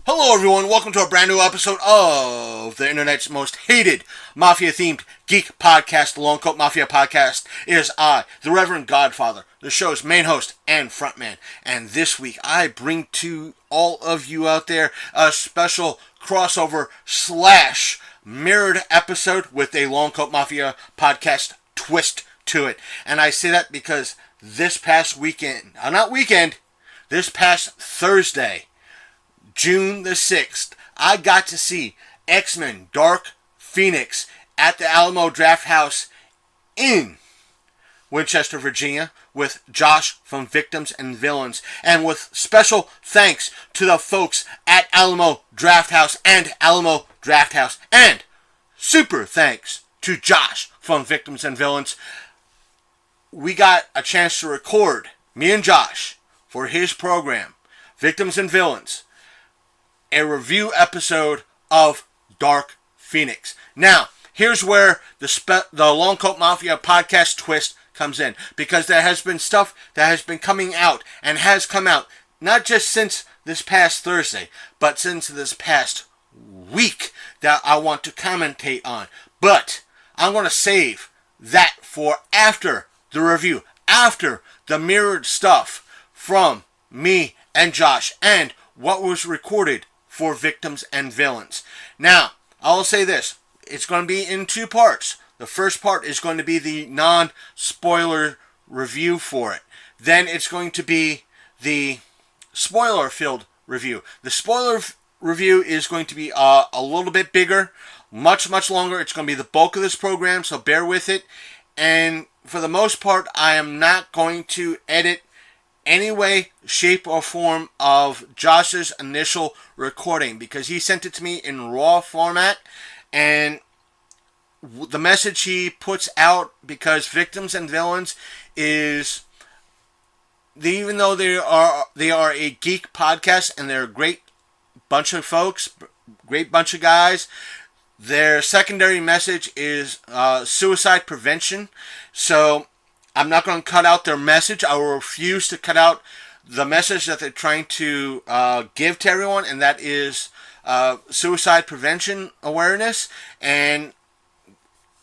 Hello everyone, welcome to a brand new episode of the internet's most hated Mafia-themed Geek podcast, the Long Coat Mafia podcast. It is I, the Reverend Godfather, the show's main host and frontman. And this week I bring to all of you out there a special crossover / mirrored episode with a Long Coat Mafia podcast twist to it. And I say that because this past Thursday, June the 6th, I got to see XMen Dark Phoenix at the Alamo Drafthouse in Winchester, Virginia, with Josh from Victims and Villains, and with special thanks to the folks at Alamo Drafthouse, and super thanks to Josh from Victims and Villains. We got a chance to record, me and Josh, for his program, Victims and Villains, a review episode of Dark Phoenix. Now, here's where the Long Coat Mafia podcast twist comes in, because there has been stuff that has been coming out and has come out not just since this past Thursday, but since this past week that I want to commentate on. But I'm going to save that for after the review, after the mirrored stuff from me and Josh and what was recorded for Victims and Villains. Now, I'll say this. It's going to be in two parts. The first part is going to be the non-spoiler review for it. Then it's going to be the spoiler-filled review. The spoiler review is going to be a little bit bigger, much longer. It's going to be the bulk of this program, so bear with it. And for the most part, I am not going to edit any way, shape, or form of Josh's initial recording, because he sent it to me in raw format, and the message he puts out, because Victims and Villains is, even though they are a geek podcast and they're a great bunch of folks, great bunch of guys, their secondary message is suicide prevention. So I'm not going to cut out their message. I will refuse to cut out the message that they're trying to give to everyone, and that is suicide prevention awareness. And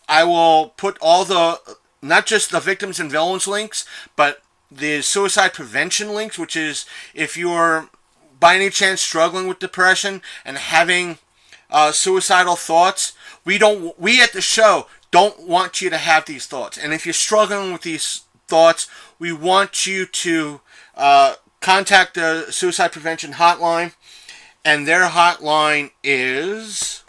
I will put all not just the Victims and Villains links, but the suicide prevention links, which is if you're by any chance struggling with depression and having suicidal thoughts, we at the show don't want you to have these thoughts. And if you're struggling with these thoughts, we want you to contact the Suicide Prevention Hotline. And their hotline is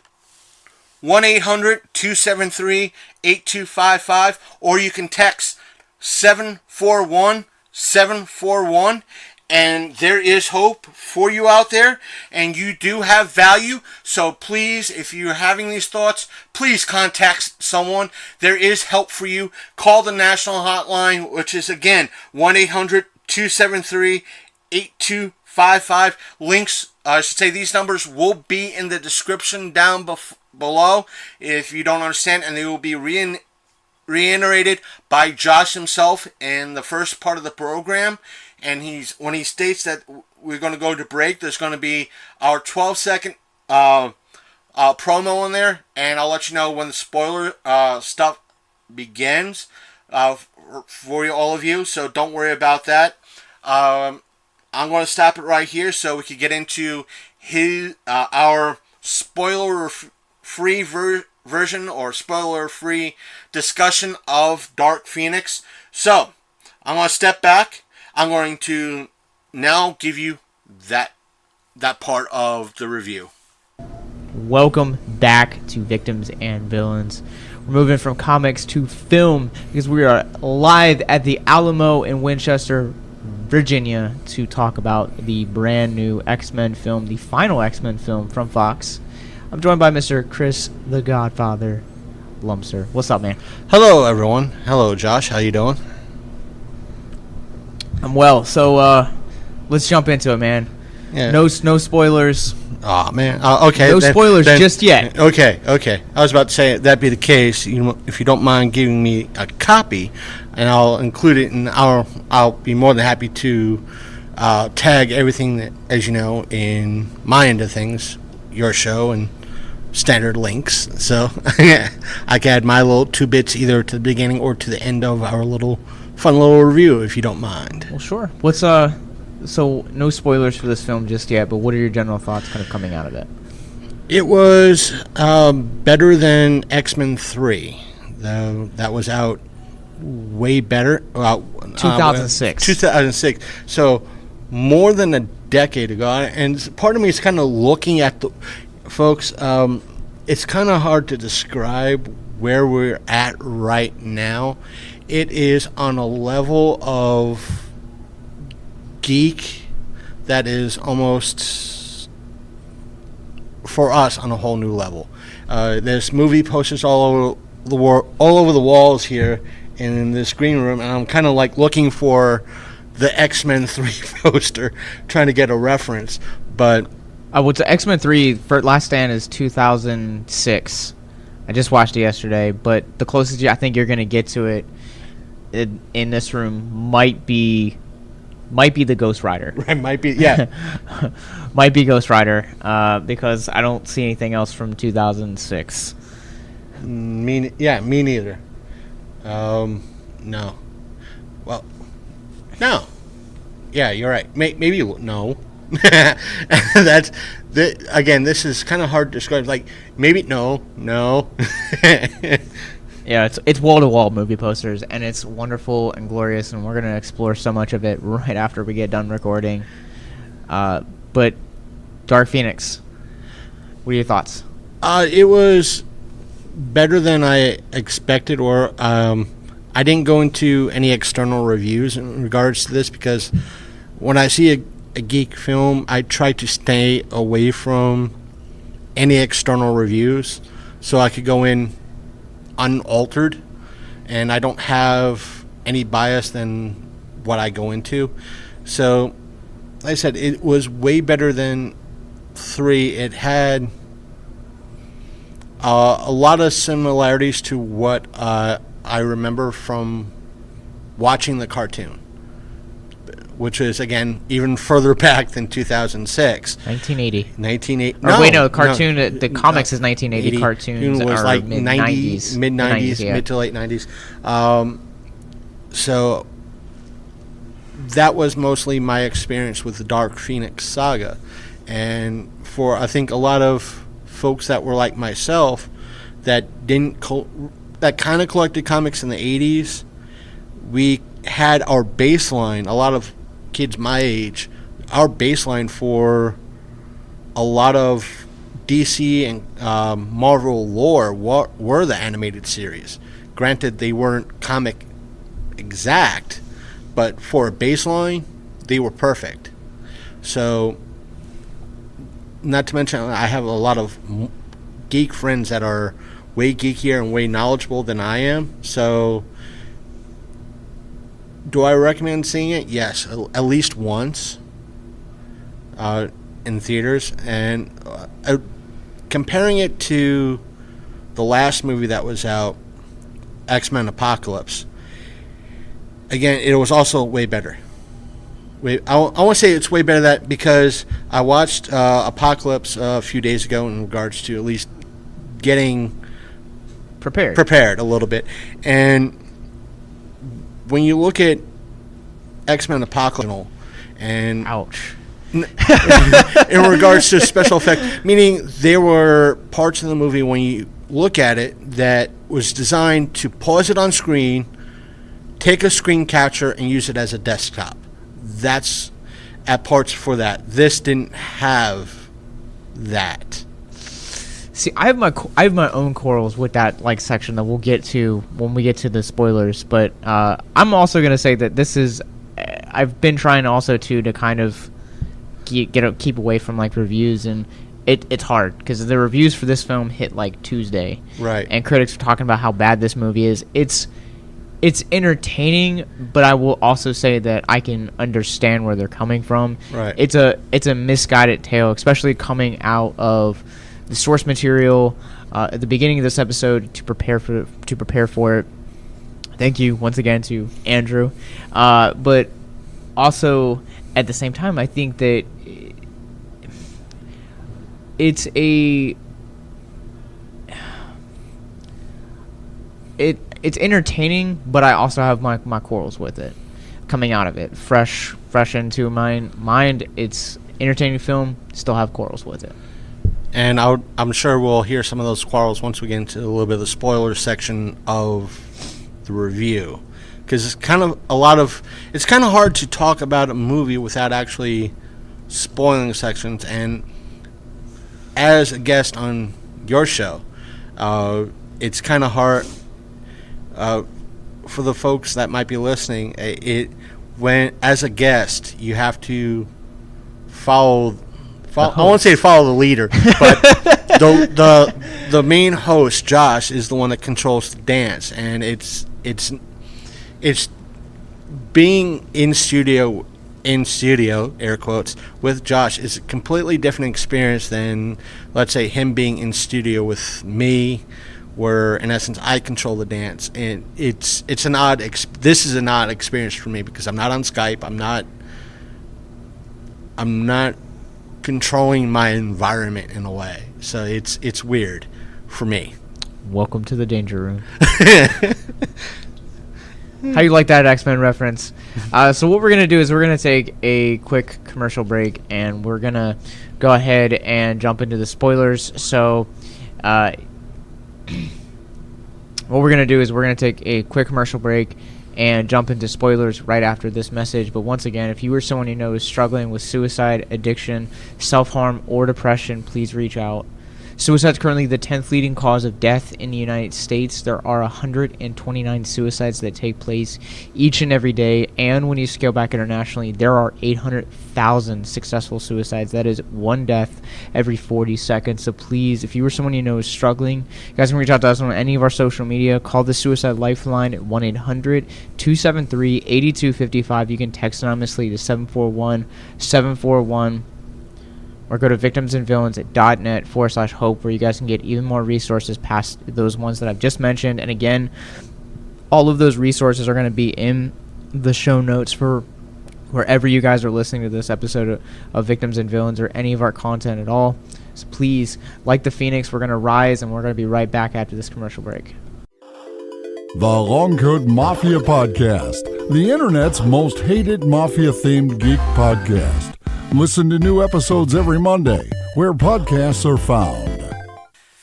1-800-273-8255. Or you can text 741-741. And there is hope for you out there, and you do have value. So please, if you're having these thoughts, please contact someone. There is help for you. Call the national hotline, which is, again, 1-800-273-8255. Links, I should say these numbers will be in the description down below if you don't understand, and they will be reiterated by Josh himself in the first part of the program. And when he states that we're going to go to break, there's going to be our 12-second promo in there, and I'll let you know when the spoiler stuff begins for all of you. So don't worry about that. I'm going to stop it right here so we can get into our spoiler-free version or spoiler-free discussion of Dark Phoenix. So I'm going to step back. I'm going to now give you that part of the review. Welcome back to Victims and Villains. We're moving from comics to film because we are live at the Alamo in Winchester, Virginia, to talk about the brand new X-Men film, the final X-Men film from Fox. I'm joined by Mr. Chris the Godfather Lumser. What's up, man? Hello, everyone. Hello, Josh. How you doing? I'm well. So let's jump into it, man. Yeah. No spoilers. Oh man. Okay. No spoilers just yet. Okay. I was about to say that'd be the case. If you don't mind giving me a copy, and I'll include it, and I'll be more than happy to tag everything that, as you know, in my end of things, your show and standard links. So I can add my little 2 bits either to the beginning or to the end of our fun little review, if you don't mind. Well, sure. What's so no spoilers for this film just yet, but what are your general thoughts kind of coming out of it? It was better than XMen 3. Though that was out way better. 2006. 2006. So more than a decade ago. And part of me is kind of looking at the folks. It's kind of hard to describe where we're at right now. It is on a level of Geek that is almost, for us, on a whole new level. There's movie posters all over the walls here in this green room, and I'm kind of like looking for the X-Men 3 poster, trying to get a reference. But what's X-Men 3 for Last Stand is 2006. I just watched it yesterday, but the closest I think you're going to get to it in this room might be the Ghost Rider. Right, might be, yeah. Might be Ghost Rider, because I don't see anything else from 2006. Me neither. No. Well, no. Yeah, you're right. Maybe no. Again, this is kind of hard to describe. Like, maybe no. Yeah, it's wall-to-wall movie posters, and it's wonderful and glorious, and we're going to explore so much of it right after we get done recording. But Dark Phoenix, what are your thoughts? It was better than I expected, or I didn't go into any external reviews in regards to this, because when I see a geek film, I try to stay away from any external reviews so I could go in unaltered, and I don't have any bias than what I go into. So, like I said, it was way better than 3. It had a lot of similarities to what I remember from watching the cartoon, which is, again, even further back than 2006. 1980. The cartoon, the comics is 1980. Cartoons was are like mid-90s. Mid-90s, yeah. mid to late 90s. So that was mostly my experience with the Dark Phoenix saga. And for, I think, a lot of folks that were like myself that that kind of collected comics in the 80s, we had our baseline, a lot of kids my age, our baseline for a lot of DC and Marvel lore were the animated series. Granted, they weren't comic exact, but for a baseline, they were perfect. So, not to mention, I have a lot of geek friends that are way geekier and way knowledgeable than I am. So, do I recommend seeing it? Yes, at least once in theaters. And comparing it to the last movie that was out, X-Men Apocalypse, again, it was also way better. I want to say it's way better that because I watched Apocalypse a few days ago in regards to at least getting prepared a little bit. And when you look at X-Men Apocalypse and ouch, in regards to special effect, meaning there were parts of the movie when you look at it that was designed to pause it on screen, take a screen capture, and use it as a desktop. That's at parts for that. This didn't have that. See, I have my own quarrels with that section that we'll get to when we get to the spoilers. But I'm also gonna say that this is. I've been trying also to kind of keep away from reviews, and it's hard because the reviews for this film hit Tuesday, right? And critics were talking about how bad this movie is. It's it's entertaining, but I will also say that I can understand where they're coming from. Right. It's a misguided tale, especially coming out of the source material at the beginning of this episode to prepare for it. Thank you once again to Andrew, but also at the same time, I think that it's entertaining, but I also have my quarrels with it coming out of it. Fresh into my mind, it's entertaining film. Still have quarrels with it. And I'm sure we'll hear some of those quarrels once we get into a little bit of the spoiler section of the review, because it's kind of hard to talk about a movie without actually spoiling sections. And as a guest on your show, it's kind of hard for the folks that might be listening. When as a guest, you have to follow. I won't say follow the leader, but the main host, Josh, is the one that controls the dance, and it's being in studio, air quotes, with Josh is a completely different experience than, let's say, him being in studio with me, where in essence I control the dance. And this is an odd experience for me, because I'm not on Skype. I'm not controlling my environment in a way, so it's weird for me. Welcome to the danger room. How you like that X-Men reference? So what we're gonna do is we're gonna take a quick commercial break, and we're gonna go ahead and jump into the spoilers. So what we're gonna do is we're gonna take a quick commercial break and jump into spoilers right after this message. But once again, if you or someone you know is struggling with suicide, addiction, self-harm, or depression, please reach out. Suicide is currently the 10th leading cause of death in the United States. There are 129 suicides that take place each and every day. And when you scale back internationally, there are 800,000 successful suicides. That is one death every 40 seconds. So please, if you or someone you know is struggling, you guys can reach out to us on any of our social media. Call the Suicide Lifeline at 1-800-273-8255. You can text anonymously to 741-741. Or go to victimsandvillains.net/hope, where you guys can get even more resources past those ones that I've just mentioned. And again, all of those resources are going to be in the show notes for wherever you guys are listening to this episode of Victims and Villains, or any of our content at all. So please, like the Phoenix, we're going to rise, and we're going to be right back after this commercial break. The Long Coat Mafia Podcast, the internet's most hated mafia-themed geek podcast. Listen to new episodes every Monday, where podcasts are found.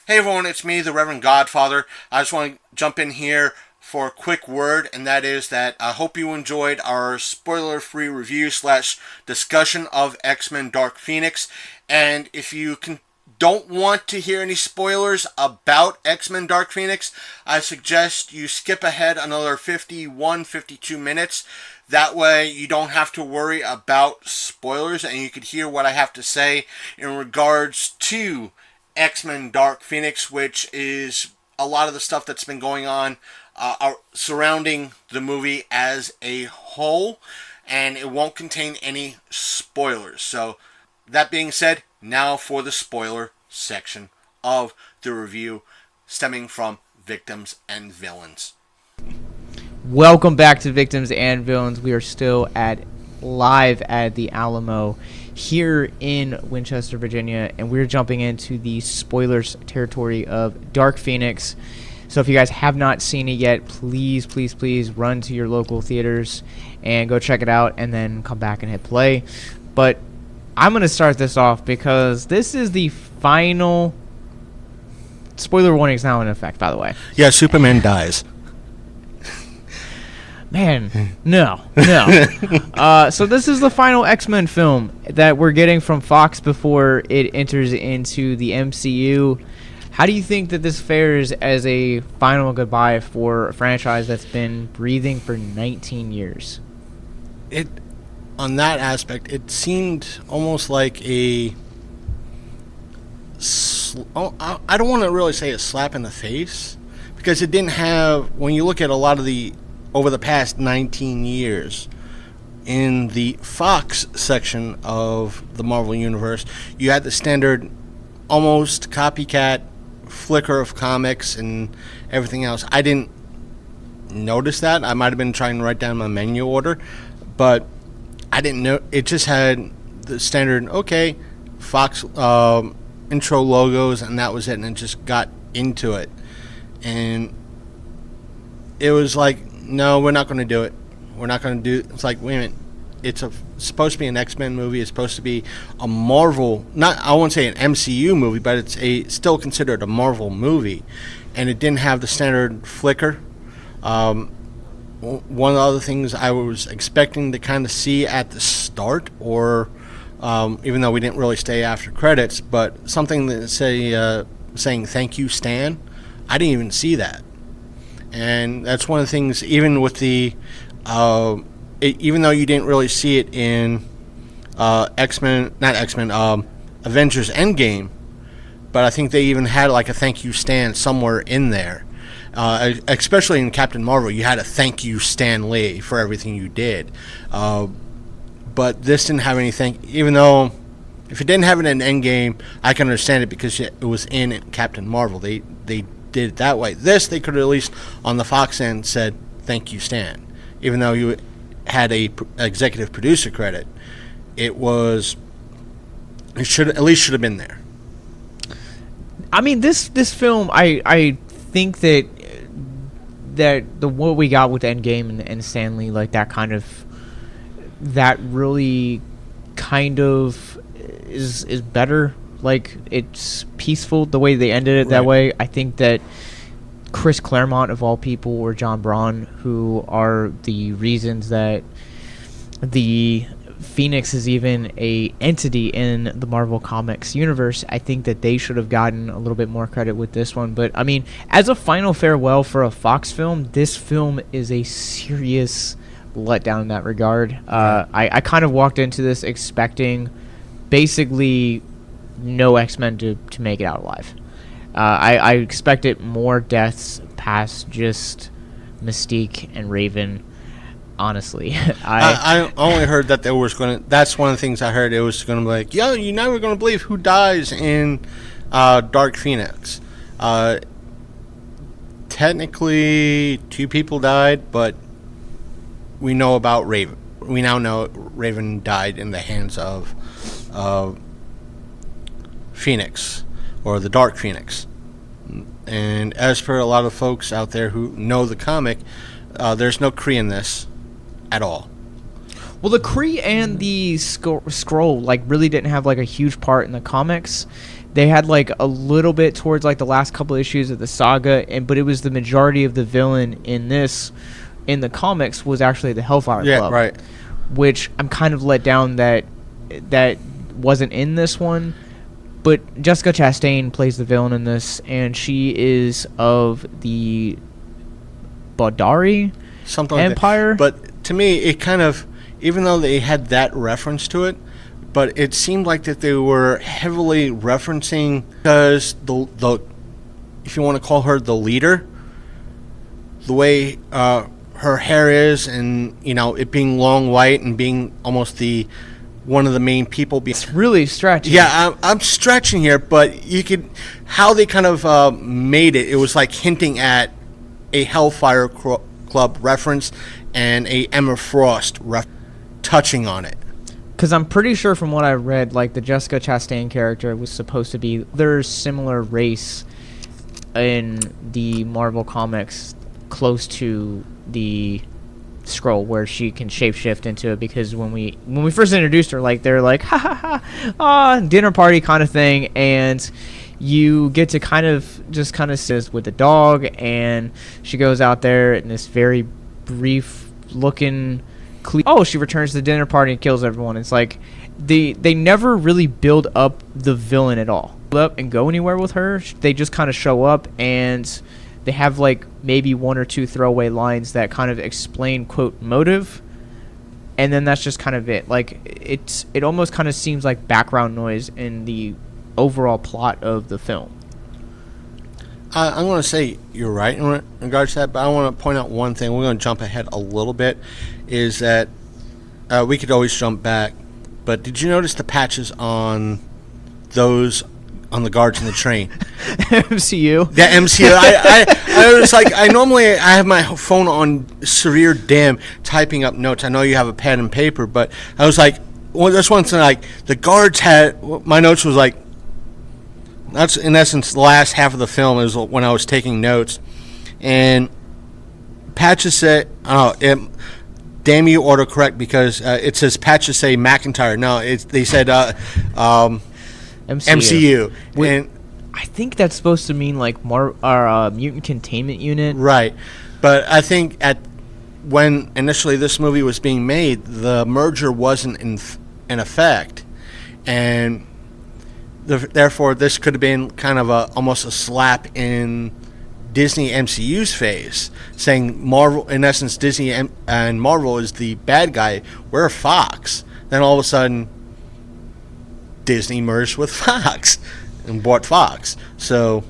Hey everyone, it's me, the Reverend Godfather. I just want to jump in here for a quick word, and that is that I hope you enjoyed our spoiler-free review / discussion of X-Men Dark Phoenix. And if you don't want to hear any spoilers about X-Men Dark Phoenix, I suggest you skip ahead another 52 minutes. That way you don't have to worry about spoilers, and you could hear what I have to say in regards to X-Men Dark Phoenix, which is a lot of the stuff that's been going on surrounding the movie as a whole, and it won't contain any spoilers. So that being said, now for the spoiler section of the review stemming from Victims and Villains. Welcome back to Victims and Villains. We are still live at the Alamo here in Winchester, Virginia, and we're jumping into the spoilers territory of Dark Phoenix. So if you guys have not seen it yet, please run to your local theaters and go check it out, and then come back and hit play. But I'm going to start this off because this is the final... Spoiler warning is now in effect, by the way. Yeah, Superman dies. Man, no. So this is the final X-Men film that we're getting from Fox before it enters into the MCU. How do you think that this fares as a final goodbye for a franchise that's been breathing for 19 years? On that aspect, it seemed almost like I don't want to really say a slap in the face, because it didn't have, when you look at a lot of the over the past 19 years, in the Fox section of the Marvel Universe, you had the standard, almost copycat flicker of comics and everything else. I didn't notice that. I might have been trying to write down my menu order, but I didn't know. It just had the standard, okay, Fox intro logos, and that was it, and it just got into it. And it was like, no, we're not going to do it. We're not going to do it. It's like, wait a minute. It's supposed to be an XMen movie. It's supposed to be a Marvel, I won't say an MCU movie, but it's still considered a Marvel movie. And it didn't have the standard flicker. One of the other things I was expecting to kind of see at the start, or even though we didn't really stay after credits, but something that saying thank you, Stan. I didn't even see that. And that's one of the things, even with the even though you didn't really see it in Avengers Endgame, but I think they even had like a thank you Stan somewhere in there. Especially in Captain Marvel, you had a thank you Stan Lee for everything you did. But this didn't have anything, even though if it didn't have it in Endgame, I can understand it because it was in Captain Marvel. They did it that way. This, they could have at least on the Fox end said thank you Stan, even though you had a executive producer credit. It should have been there. I mean, this film, I think that what we got with Endgame and Stanley, like that really kind of is better. Like, it's peaceful the way they ended it that way. I think that Chris Claremont, of all people, or John Braun, who are the reasons that the Phoenix is even a entity in the Marvel Comics universe, I think that they should have gotten a little bit more credit with this one. But I mean, as a final farewell for a Fox film, this film is a serious letdown in that regard. I kind of walked into this expecting basically no X-Men to make it out alive. I expected more deaths past just Mystique and Raven. Honestly, I only heard that there was going to. That's one of the things I heard. It was going to be like, yo, you're never going to believe who dies in Dark Phoenix. Technically, 2 people died, but we know about Raven. We now know Raven died in the hands of Phoenix, or the Dark Phoenix. And as per a lot of folks out there who know the comic, there's no Kree in this at all. Well, the Kree and the Skrull like really didn't have like a huge part in the comics. They had like a little bit towards like the last couple issues of the saga, but it was the majority of the villain in the comics was actually the Hellfire Club. Right. Which I'm kind of let down that wasn't in this one. But Jessica Chastain plays the villain in this, and she is of the Baudari Empire. But to me, it kind of, even though they had that reference to it, but it seemed like that they were heavily referencing, because the if you want to call her the leader, the way her hair is, and it being long white and being almost one of the main people. It's really stretching. Yeah, I'm stretching here, but you could, how they kind of made it. It was like hinting at a Hellfire Club reference and a Emma Frost touching on it. Because I'm pretty sure from what I read, like the Jessica Chastain character was supposed to be their similar race in the Marvel comics, close to the Skrull, where she can shapeshift into it. Because when we first introduced her, like they're like dinner party kind of thing, and you get to kind of sit with the dog, and she goes out there in this very brief looking she returns to the dinner party and kills everyone. It's like they never really build up the villain at all, up and go anywhere with her. They just kind of show up, and they have like maybe 1 or 2 throwaway lines that kind of explain quote motive, and then that's just kind of it. Like it almost kind of seems like background noise in the overall plot of the film. I'm going to say you're right in regards to that, but I want to point out one thing. We're going to jump ahead a little bit, is that we could always jump back, but did you notice the patches on those on the guards in the train? MCU. The MCU. I was like, I have my phone on severe dim, typing up notes. I know you have a pen and paper, but I was like, well, that's one thing. Like the guards had, my notes was like, that's in essence the last half of the film is when I was taking notes, and patches said, damn you, autocorrect, because it says patches say McIntyre. No, they said MCU. And I think that's supposed to mean like mutant containment unit. Right. But I think when initially this movie was being made, the merger wasn't in effect. And therefore this could have been kind of almost a slap in Disney MCU's face, saying Marvel, in essence, Disney and Marvel is the bad guy. We're Fox. Then all of a sudden Disney merged with Fox and bought Fox. So,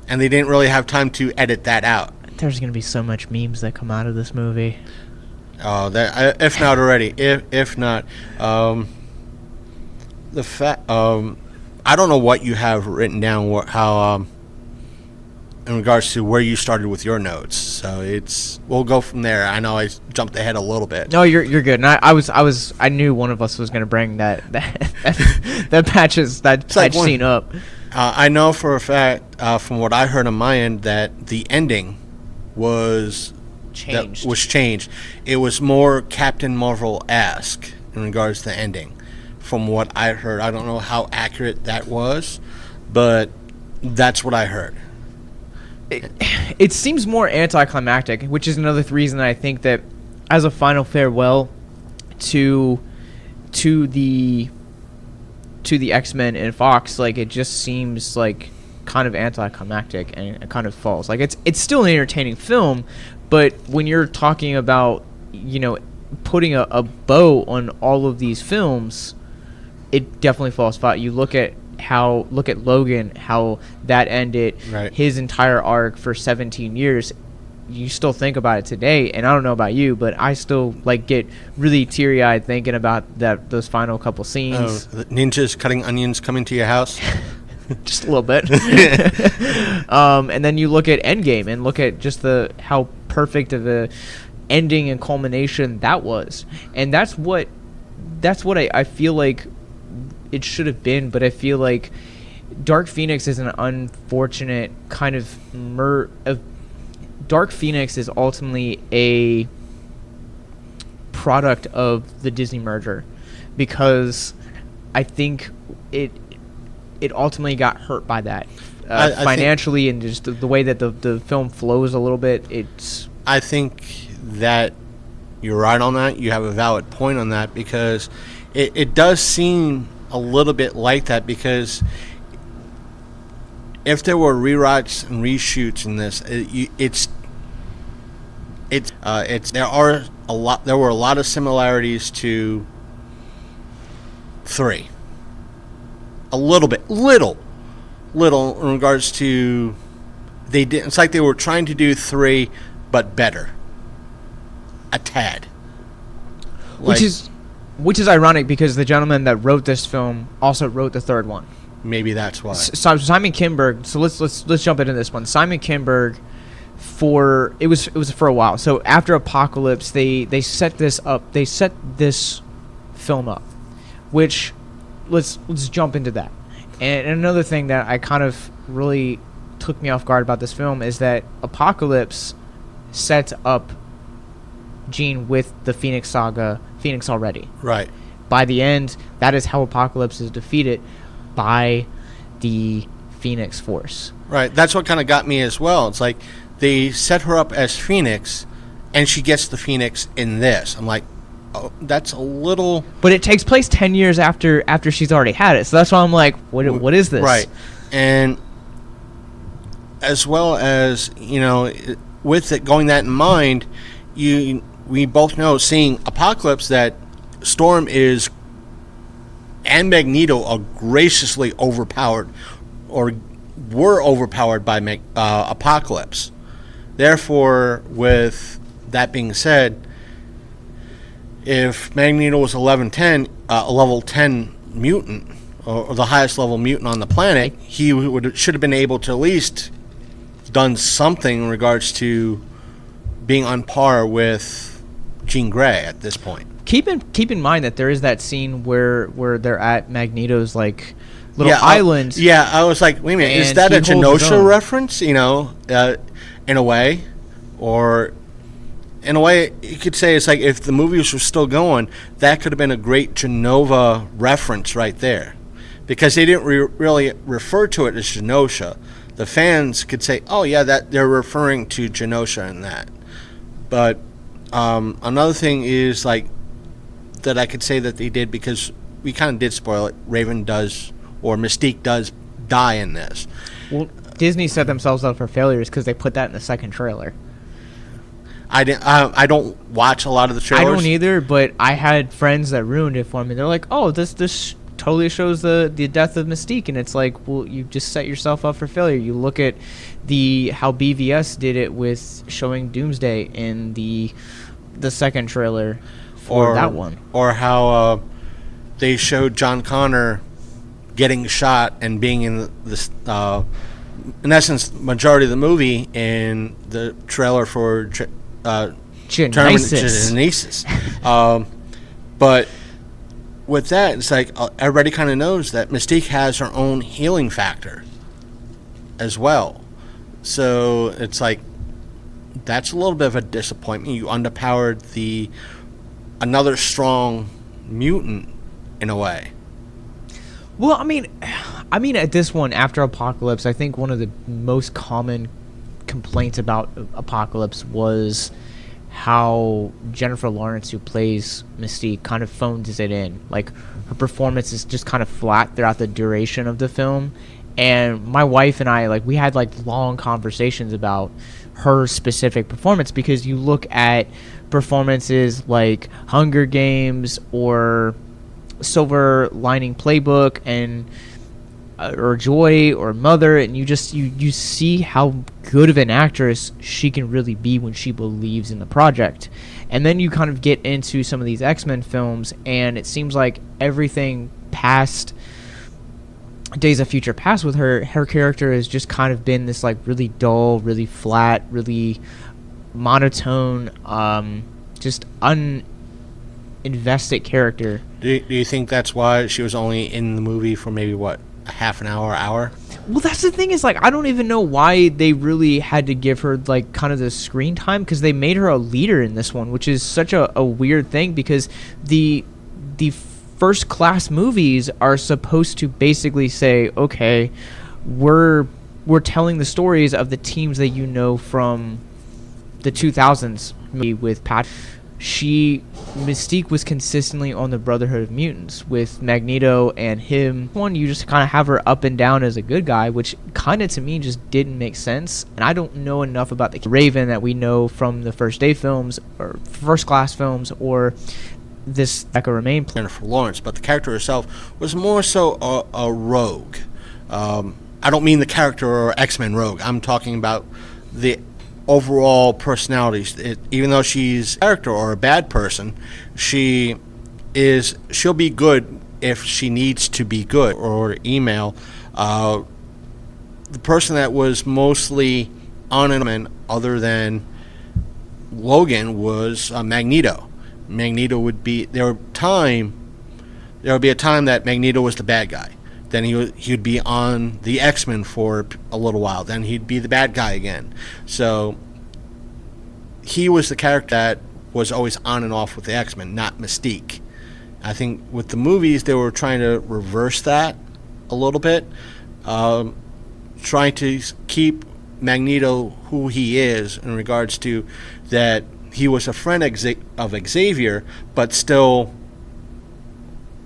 and they didn't really have time to edit that out. There's going to be so much memes that come out of this movie. Oh, if not already, if not, I don't know what you have written down, how in regards to where you started with your notes. So we'll go from there. I know I jumped ahead a little bit. No, you're good. And I knew one of us was going to bring that patch scene up. I know for a fact, from what I heard on my end, that the ending was changed. It was more Captain Marvel-esque in regards to the ending, from what I heard. I don't know how accurate that was, but that's what I heard. It seems more anticlimactic, which is another reason I think that as a final farewell to the X-Men and Fox, like it just seems like kind of anticlimactic and it kind of falls. Like it's still an entertaining film, but when you're talking about, you know, putting a bow on all of these films, it definitely falls flat. You look at Logan, how that ended, right. His entire arc for 17 years. You still think about it today, and I don't know about you, but I still like get really teary-eyed thinking about those final couple scenes. The ninjas cutting onions coming to your house. Just a little bit. And then you look at Endgame and look at just how perfect of a ending and culmination that was, and that's what I feel like it should have been. But I feel like Dark Phoenix is an unfortunate kind of Dark Phoenix is ultimately a product of the Disney merger, because I think it ultimately got hurt by that financially, and just the way that the film flows a little bit. I think that you're right on that. You have a valid point on that, because it does seem a little bit like that, because if there were rewrites and reshoots in this, there were a lot of similarities to 3. A little in regards to it's like they were trying to do 3 but better, a tad. Which is ironic, because the gentleman that wrote this film also wrote the third one. Maybe that's why. Simon Kinberg. So let's jump into this one. Simon Kinberg, it was for a while. So after Apocalypse, they set this up. They set this film up, which let's jump into that. And another thing that I kind of really took me off guard about this film is that Apocalypse sets up Jean with the Phoenix Saga, Phoenix already. Right. By the end, that is how Apocalypse is defeated, by the Phoenix Force. Right. That's what kind of got me as well. It's like they set her up as Phoenix, and she gets the Phoenix in this. I'm like, oh, that's a little... But it takes place 10 years after she's already had it. So that's why I'm like, what is this? Right. And as well as, you know, with it going that in mind, we both know, seeing Apocalypse, that Storm and Magneto are graciously overpowered, or were overpowered by Apocalypse. Therefore, with that being said, if Magneto was a level 10 mutant, or the highest level mutant on the planet, he should have been able to at least done something in regards to being on par with Jean Grey at this point. Keep in mind that there is that scene where they're at Magneto's like little island. Yeah, I was like, wait a minute, is that a Genosha reference? You know, in a way, or in a way, you could say it's like if the movies were still going, that could have been a great Genova reference right there, because they didn't really refer to it as Genosha. The fans could say, oh yeah, that they're referring to Genosha in that. But another thing is like that I could say that they did, because we kind of did spoil it. Raven does, or Mystique does, die in this. Well, Disney set themselves up for failures because they put that in the second trailer. I don't watch a lot of the trailers. I don't either, but I had friends that ruined it for me. They're like, oh, this totally shows the death of Mystique, and it's like, well, you just set yourself up for failure. You look at how BVS did it with showing Doomsday in the second trailer for that one, or how they showed John Connor getting shot and being in this in essence majority of the movie in the trailer for Genesis. But with that, it's like everybody kind of knows that Mystique has her own healing factor as well. So it's like that's a little bit of a disappointment. You underpowered another strong mutant in a way. Well, I mean, at this one, after Apocalypse, I think one of the most common complaints about Apocalypse was how Jennifer Lawrence, who plays Mystique, kind of phones it in. Like, her performance is just kind of flat throughout the duration of the film. And my wife and I, like, we had, like, long conversations about her specific performance, because you look at performances like Hunger Games or Silver Lining Playbook and or Joy or Mother, and you see how good of an actress she can really be when she believes in the project. And then you kind of get into some of these X-Men films, and it seems like everything past Days of Future Past with her character has just kind of been this like really dull, really flat, really monotone, just uninvested character. Do you think that's why she was only in the movie for maybe a half an hour? Well, that's the thing, is like I don't even know why they really had to give her like kind of the screen time, because they made her a leader in this one, which is such a weird thing, because the first class movies are supposed to basically say, okay, we're telling the stories of the teams that you know from the 2000s movie with Pat. Mystique was consistently on the Brotherhood of Mutants with Magneto and him. One, you just kind of have her up and down as a good guy, which kind of to me just didn't make sense. And I don't know enough about the Raven that we know from the First Day films or First Class films or this Becca Remain Jennifer Lawrence, but the character herself was more so a rogue. I don't mean the character or X-Men rogue. I'm talking about the overall personalities. Even though she's a character or a bad person, she'll be good if she needs to be good. Or email the person that was mostly on an other than Logan was Magneto. Magneto would be there would be a time that Magneto was the bad guy. Then he'd be on the X-Men for a little while. Then he'd be the bad guy again. So he was the character that was always on and off with the X-Men, not Mystique. I think with the movies, they were trying to reverse that a little bit. Trying to keep Magneto who he is in regards to that he was a friend of Xavier, but still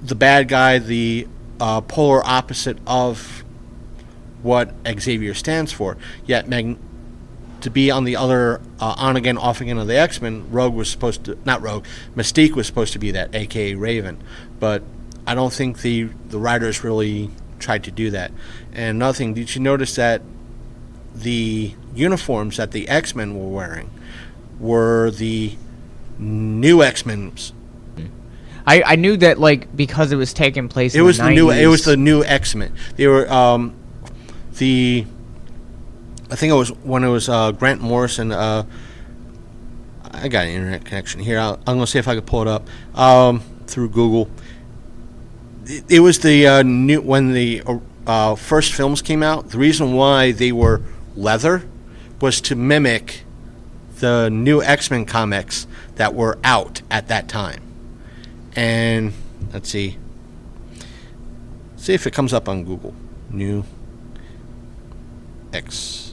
the bad guy, the polar opposite of what Xavier stands for. Yet to be on the other on again, off again of the X-Men, Mystique was supposed to be that, aka Raven. But I don't think the writers really tried to do that. And another thing, did you notice that the uniforms that the X-Men were wearing were the new X-Men's? I knew that, like, because it was taking place It was the 90s. It was the new X-Men. They were I think it was when it was Grant Morrison. I got an internet connection here. I'm gonna see if I can pull it up through Google. It was the new when the first films came out. The reason why they were leather was to mimic the new X-Men comics that were out at that time. And let's see if it comes up on Google. New X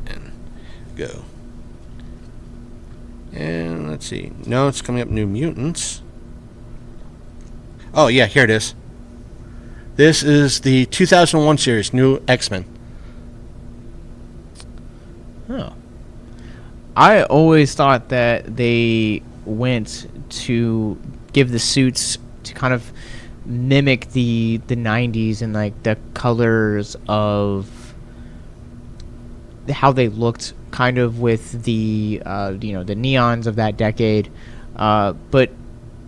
and go. And let's see. No, it's coming up New Mutants. Oh yeah, here it is. This is the 2001 series, New X-Men. Oh. I always thought that they went to give the suits to kind of mimic the 90s and like the colors of how they looked, kind of with the the neons of that decade, but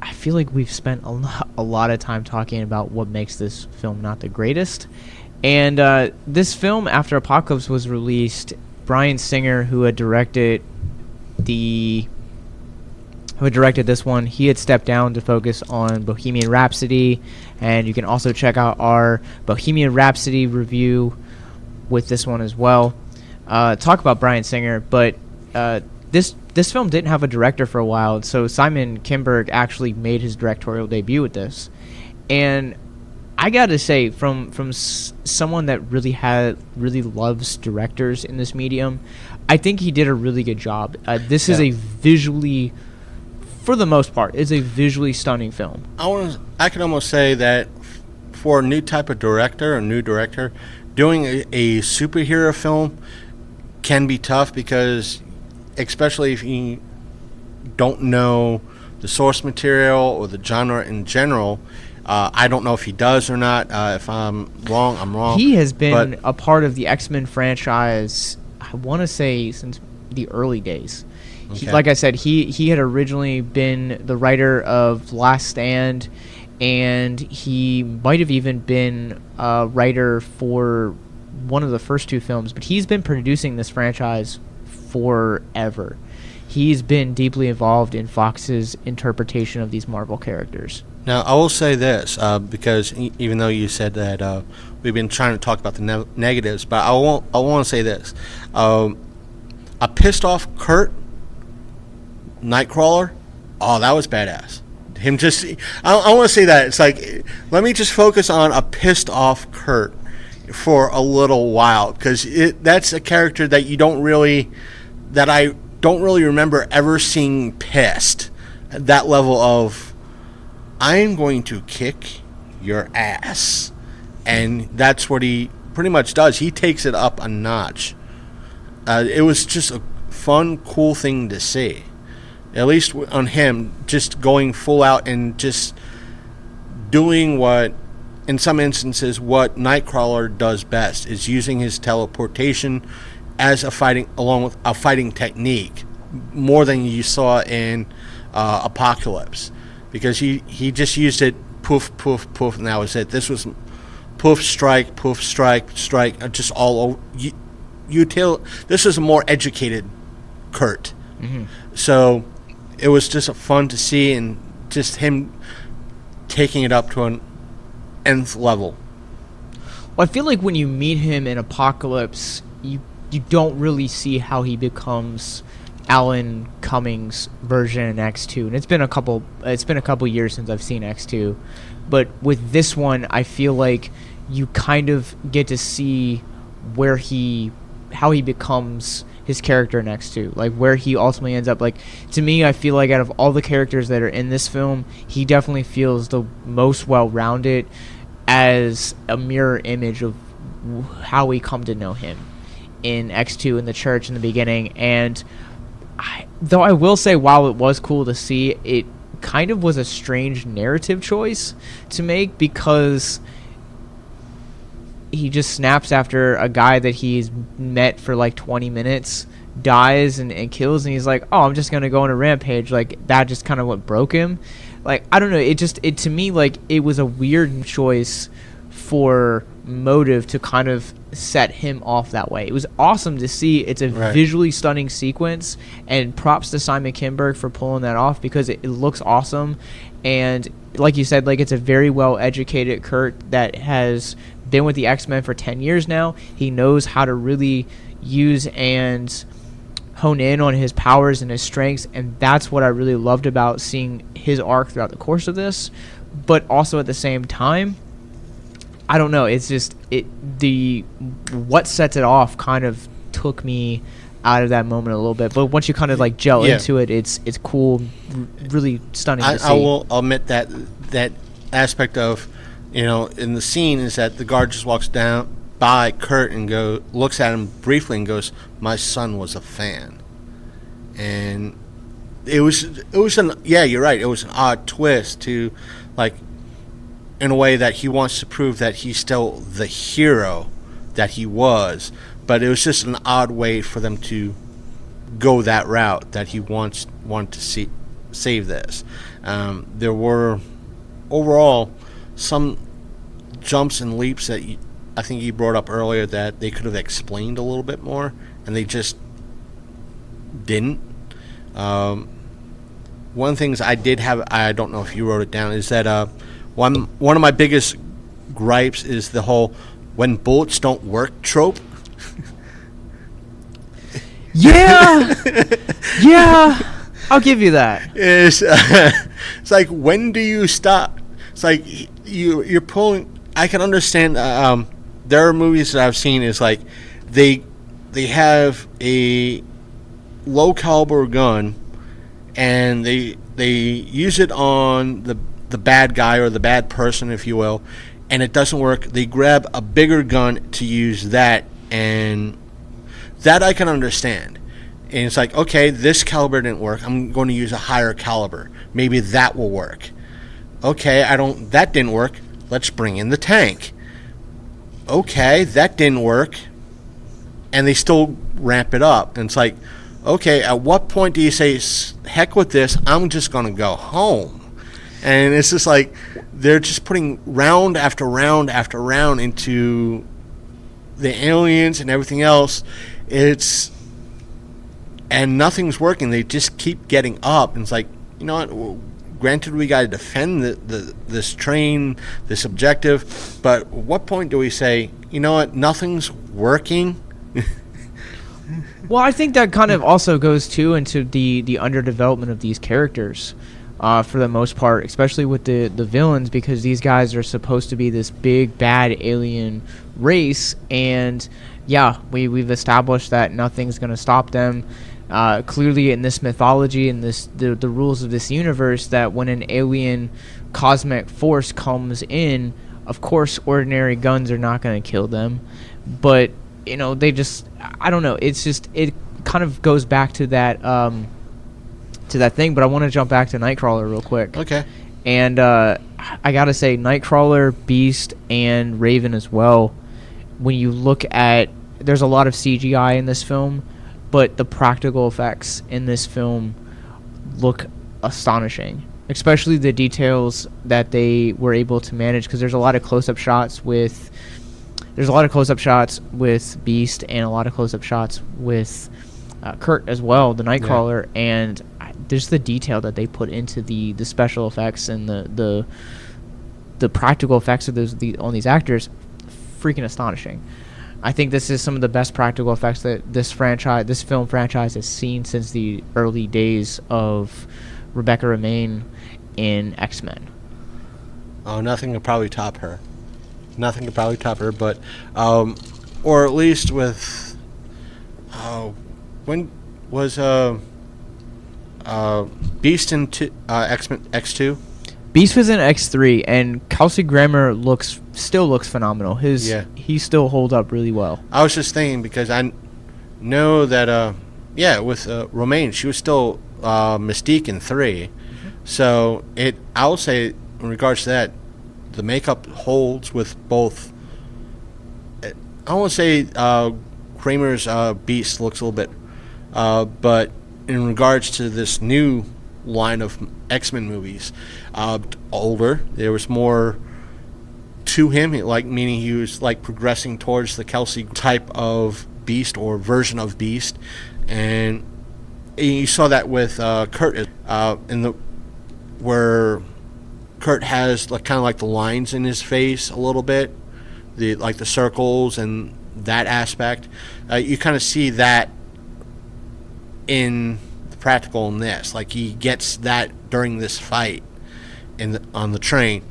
I feel like we've spent a lot of time talking about what makes this film not the greatest. And this film, After Apocalypse, was released. Bryan Singer, who had directed this one, he had stepped down to focus on Bohemian Rhapsody, and you can also check out our Bohemian Rhapsody review with this one as well. Talk about Bryan Singer, but this film didn't have a director for a while, so Simon Kinberg actually made his directorial debut with this. And I gotta say, from someone that really loves directors in this medium, I think he did a really good job. This is a visually, for the most part, is a visually stunning film. I can almost say that for a new type of director, doing a superhero film can be tough, because especially if you don't know the source material or the genre in general. I don't know if he does or not. If I'm wrong, I'm wrong. He has been a part of the X-Men franchise, I want to say, since the early days. Okay. Like I said, he had originally been the writer of Last Stand, and he might have even been a writer for one of the first two films, but he's been producing this franchise forever. He's been deeply involved in Fox's interpretation of these Marvel characters. Now, I will say this, because even though you said that we've been trying to talk about the negatives, but I want to say this. A pissed off Kurt Nightcrawler, oh, that was badass. Him just, I want to say that. It's like, let me just focus on a pissed off Kurt for a little while, because that's a character that I don't really remember ever seeing pissed at that level of, I am going to kick your ass. And that's what he pretty much does. He takes it up a notch. It was just a fun, cool thing to see. At least on him, just going full out and just doing what, in some instances, what Nightcrawler does best, is using his teleportation as along with a fighting technique, more than you saw in Apocalypse. Because he just used it, poof, poof, poof, and that was it. This was poof, strike, just all over. This is a more educated Kurt. Mm-hmm. So it was just fun to see, and just him taking it up to an nth level. Well, I feel like when you meet him in Apocalypse, you don't really see how he becomes Alan Cummings' version in X2, and it's been a couple years since I've seen X2, but with this one, I feel like you kind of get to see how he becomes his character in X2, like where he ultimately ends up. Like, to me, I feel like out of all the characters that are in this film, he definitely feels the most well-rounded, as a mirror image of how we come to know him in X2 in the church in the beginning. And though I will say, while it was cool to see, it kind of was a strange narrative choice to make, because he just snaps after a guy that he's met for like 20 minutes, dies and kills, and he's like, oh, I'm just gonna go on a rampage. Like, that just kind of what broke him. Like, I don't know, it to me, like, it was a weird choice for motive to kind of set him off that way. It was awesome to see. It's a visually stunning sequence, and props to Simon Kinberg for pulling that off, because it looks awesome. And like you said, like, it's a very well educated Kurt that has been with the X-Men for 10 years now. He knows how to really use and hone in on his powers and his strengths, and that's what I really loved about seeing his arc throughout the course of this. But also at the same time, I don't know, it's just what sets it off kind of took me out of that moment a little bit. But once you kind of like gel into it, it's cool, really stunning to see. I will admit that aspect of, in the scene, is that the guard just walks down by Kurt and looks at him briefly and goes, "My son was a fan," and it was you're right. It was an odd twist to, like, in a way that he wants to prove that he's still the hero that he was, but it was just an odd way for them to go that route, that he wanted to save this. There were overall some jumps and leaps that I think you brought up earlier that they could have explained a little bit more, and they just didn't. One of the things I did have, I don't know if you wrote it down, is that one of my biggest gripes is the whole "when bullets don't work" trope. Yeah, I'll give you that. It's like, when do you stop? It's like you're pulling. I can understand. There are movies that I've seen. Is like they have a low caliber gun, and they use it on the bad guy or the bad person, if you will, and it doesn't work. They grab a bigger gun to use that, and that I can understand. And it's like, okay, this caliber didn't work. I'm going to use a higher caliber. Maybe that will work. Okay, that didn't work. Let's bring in the tank. Okay, that didn't work. And they still ramp it up. And it's like, okay, at what point do you say, heck with this, I'm just going to go home? And it's just like, they're just putting round after round after round into the aliens and everything else. And nothing's working. They just keep getting up. And it's like, you know what? Granted, we got to defend this train, this objective. But at what point do we say, you know what? Nothing's working. Well, I think that kind of also goes too into the underdevelopment of these characters, for the most part, especially with the villains, because these guys are supposed to be this big bad alien race, and we've established that nothing's going to stop them. Clearly, in this mythology and the rules of this universe, that when an alien cosmic force comes in, of course, ordinary guns are not going to kill them. But they just, I don't know. It's just, it kind of goes back to that thing. But I want to jump back to Nightcrawler real quick. Okay. And I gotta say, Nightcrawler, Beast, and Raven as well. When you look at, there's a lot of CGI in this film, but the practical effects in this film look astonishing, especially the details that they were able to manage, because there's a lot of close-up shots with Beast, and a lot of close-up shots with Kurt as well, the Nightcrawler, and there's the detail that they put into the special effects and the practical effects of on these actors, freaking astonishing. I think this is some of the best practical effects that this film franchise has seen since the early days of Rebecca Romijn in X-Men. Oh, nothing could probably top her. But or at least with when was Beast in X-Men X2? Beast was in X3, and Kelsey Grammer still looks phenomenal. He still holds up really well. I was just thinking, because I know that with Romijn, she was still Mystique in 3. Mm-hmm. So I'll say, in regards to that, the makeup holds with both I won't say Kramer's Beast looks a little bit, but in regards to this new line of X-Men movies, older, there was more to him, like meaning he was like progressing towards the Kelsey type of Beast or version of Beast, and you saw that with Kurt in the where Kurt has like kind of like the lines in his face a little bit, the like the circles and that aspect. You kind of see that in the practical in this. Like he gets that during this fight on the train.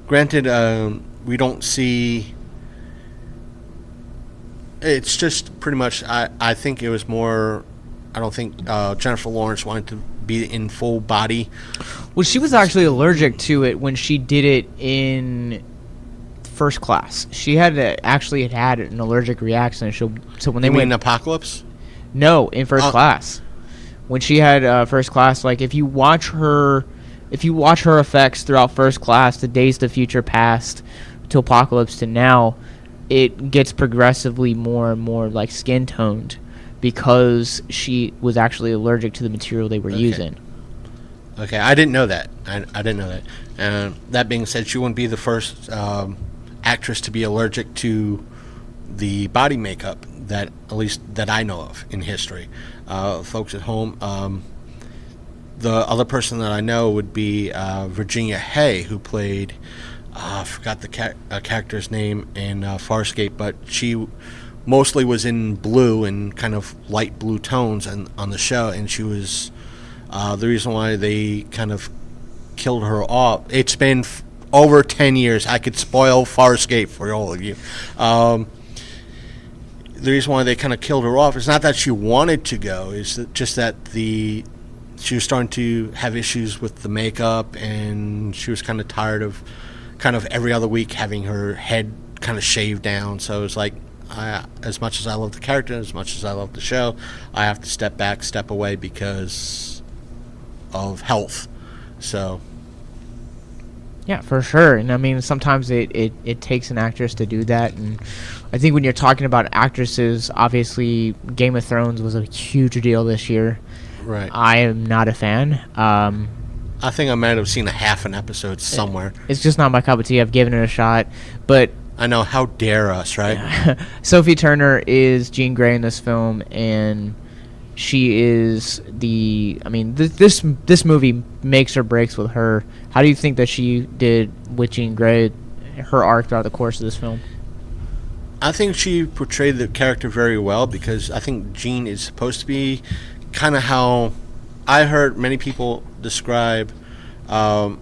Granted, we don't see. It's just pretty much. I think it was more. I don't think Jennifer Lawrence wanted to be in full body. Well, she was actually allergic to it when she did it in First Class. She had an allergic reaction. So when they went in Apocalypse? No, in First Class. When she had First Class, like if you watch her effects throughout First Class, the Days to Future Past to Apocalypse to now, it gets progressively more and more like skin toned because she was actually allergic to the material they were using. Okay, I didn't know that. I didn't know that. That being said, she wouldn't be the first actress to be allergic to the body makeup that, at least that I know of in history. Folks at home, the other person that I know would be Virginia Hay, who played, I forgot the character's name in Farscape, but she mostly was in blue and kind of light blue tones on the show, and she was the reason why they kind of killed her off. It's been over 10 years. I could spoil Farscape for all of you. The reason why they kind of killed her off is not that she wanted to go, it's just that she was starting to have issues with the makeup, and she was kind of tired of kind of every other week having her head kind of shaved down. So it was like, as much as I love the character, as much as I love the show, I have to step away because of health. So yeah, for sure. And I mean, sometimes it takes an actress to do that. And I think when you're talking about actresses, obviously Game of Thrones was a huge deal this year. Right. I am not a fan. I think I might have seen a half an episode somewhere. It's just not my cup of tea. I've given it a shot, but I know, how dare us, right? Sophie Turner is Jean Grey in this film, and she is this movie makes or breaks with her. How do you think that she did with Jean Grey, her arc throughout the course of this film? I think she portrayed the character very well, because I think Jean is supposed to be kind of how I heard many people describe the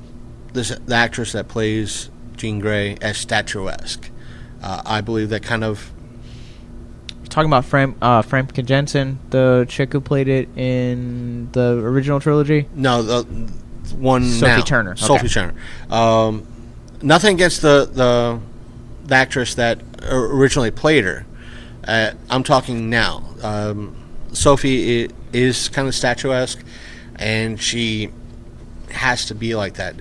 actress that plays Jean Grey as statuesque. I believe that kind of. You're talking about Frank Jensen, the chick who played it in the original trilogy? No, the one Sophie Turner. Okay. Sophie Turner. Nothing against the actress that originally played her. I'm talking now. Sophie is kind of statuesque, and she has to be like that.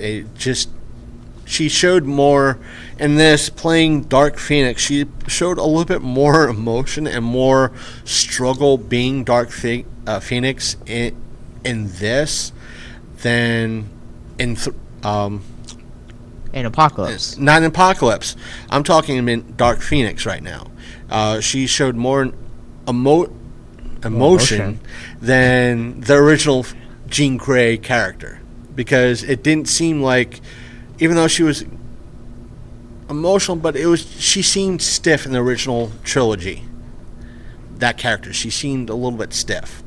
She showed more in this, playing Dark Phoenix. She showed a little bit more emotion and more struggle being Dark Phoenix in this than in Apocalypse. Not in Apocalypse. I'm talking in Dark Phoenix right now. She showed more emotion than the original Jean Grey character, because it didn't seem like, even though she was emotional, but she seemed stiff in the original trilogy. That character, she seemed a little bit stiff.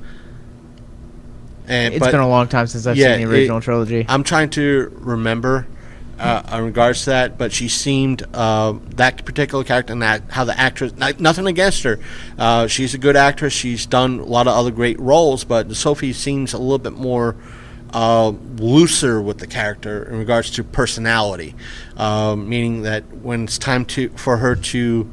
It's been a long time since I've seen the original trilogy. I'm trying to remember in regards to that, but she seemed, that particular character and how the actress, nothing against her. She's a good actress. She's done a lot of other great roles, but Sophie seems a little bit more looser with the character in regards to personality, meaning that when it's time for her to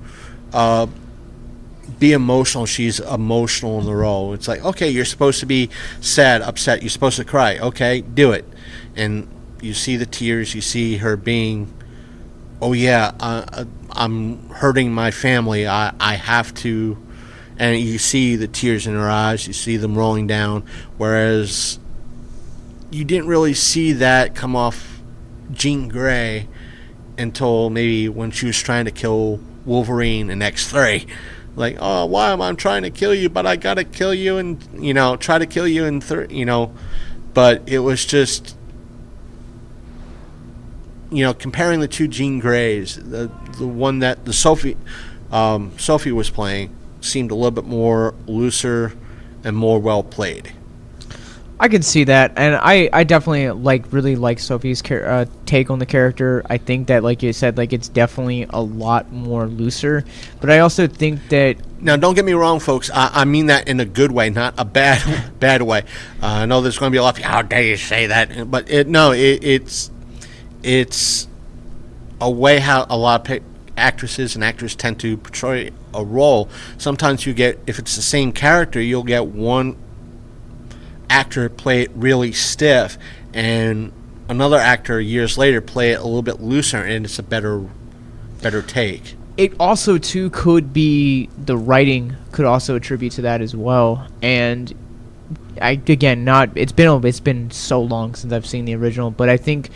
be emotional, she's emotional in the role. It's like, okay, you're supposed to be sad, upset, you're supposed to cry, okay, do it. And you see the tears, you see her being oh yeah, I'm hurting my family. I have to, and you see the tears in her eyes. You see them rolling down. Whereas you didn't really see that come off Jean Grey until maybe when she was trying to kill Wolverine in X3. Like, oh, why am I trying to kill you? But I gotta kill you, and try to kill you in But it was just, comparing the two Jean Greys, the one that the Sophie was playing seemed a little bit more looser and more well played. I can see that, and I definitely really like Sophie's take on the character. I think that, like you said, it's definitely a lot more looser. But I also think that, now, don't get me wrong, folks. I mean that in a good way, not a bad way. I know there's going to be a lot of people, how dare you say that? But it's a way how a lot of actresses and actors tend to portray a role. Sometimes you get, if it's the same character, you'll get one actor play it really stiff, and another actor years later play it a little bit looser, and it's a better take. It also too could be the writing could also attribute to that as well. And it's been so long since I've seen the original, but I think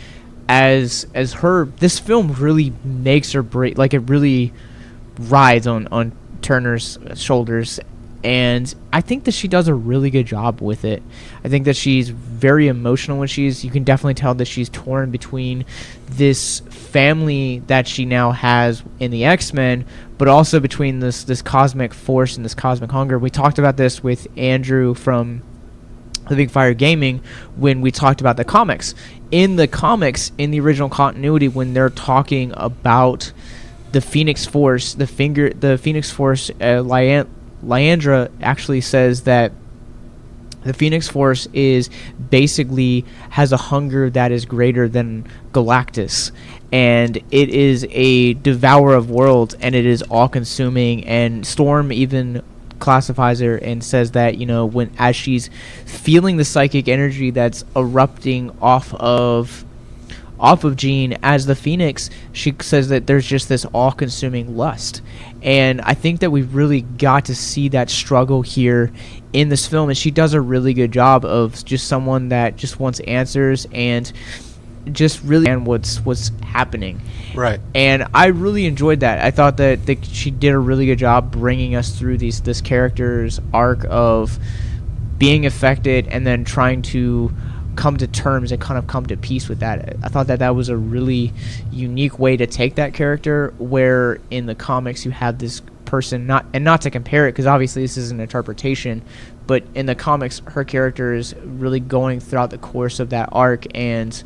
as this film really makes her break, it really rides on Turner's shoulders. And I think that she does a really good job with it. I think that she's very emotional when you can definitely tell that she's torn between this family that she now has in the X-Men, but also between this cosmic force and this cosmic hunger. We talked about this with Andrew from Living Fire Gaming when we talked about the comics. In the comics, in the original continuity, when they're talking about the Phoenix Force, the Phoenix Force, Lyandra actually says that the Phoenix Force has a hunger that is greater than Galactus, and it is a devourer of worlds, and it is all-consuming. And Storm even classifies her and says that as she's feeling the psychic energy that's erupting off of Jean as the Phoenix, she says that there's just this all-consuming lust. And I think that we really got to see that struggle here in this film, and she does a really good job of just someone that just wants answers and just really understand what's happening. Right. And I really enjoyed that. I thought that she did a really good job bringing us through this character's arc of being affected and then trying to come to terms and kind of come to peace with that. I thought that was a really unique way to take that character, where in the comics you have this person, not to compare it because obviously this is an interpretation, but in the comics her character is really going throughout the course of that arc and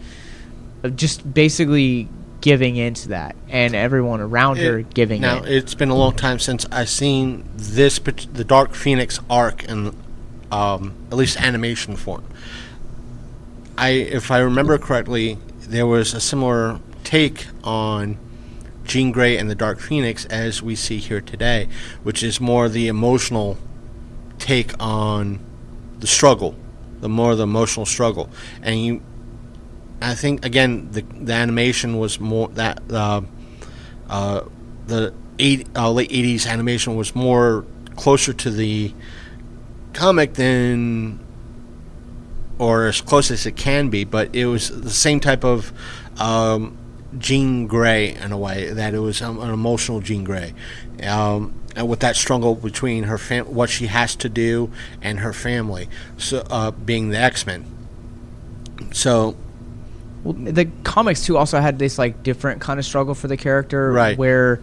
just basically giving into that, and everyone around her giving now, in. It's been a long time since I've seen the Dark Phoenix arc in at least animation form. If I remember correctly, there was a similar take on Jean Grey and the Dark Phoenix as we see here today, which is more the emotional take on the struggle, the emotional struggle. And I think again the animation was more that the late 80s animation was more closer to the comic than, or as close as it can be, but it was the same type of Jean Grey in a way, that it was an emotional Jean Grey, and with that struggle between her what she has to do and her family, so being the X-Men. So, well, the comics too also had this different kind of struggle for the character, right, where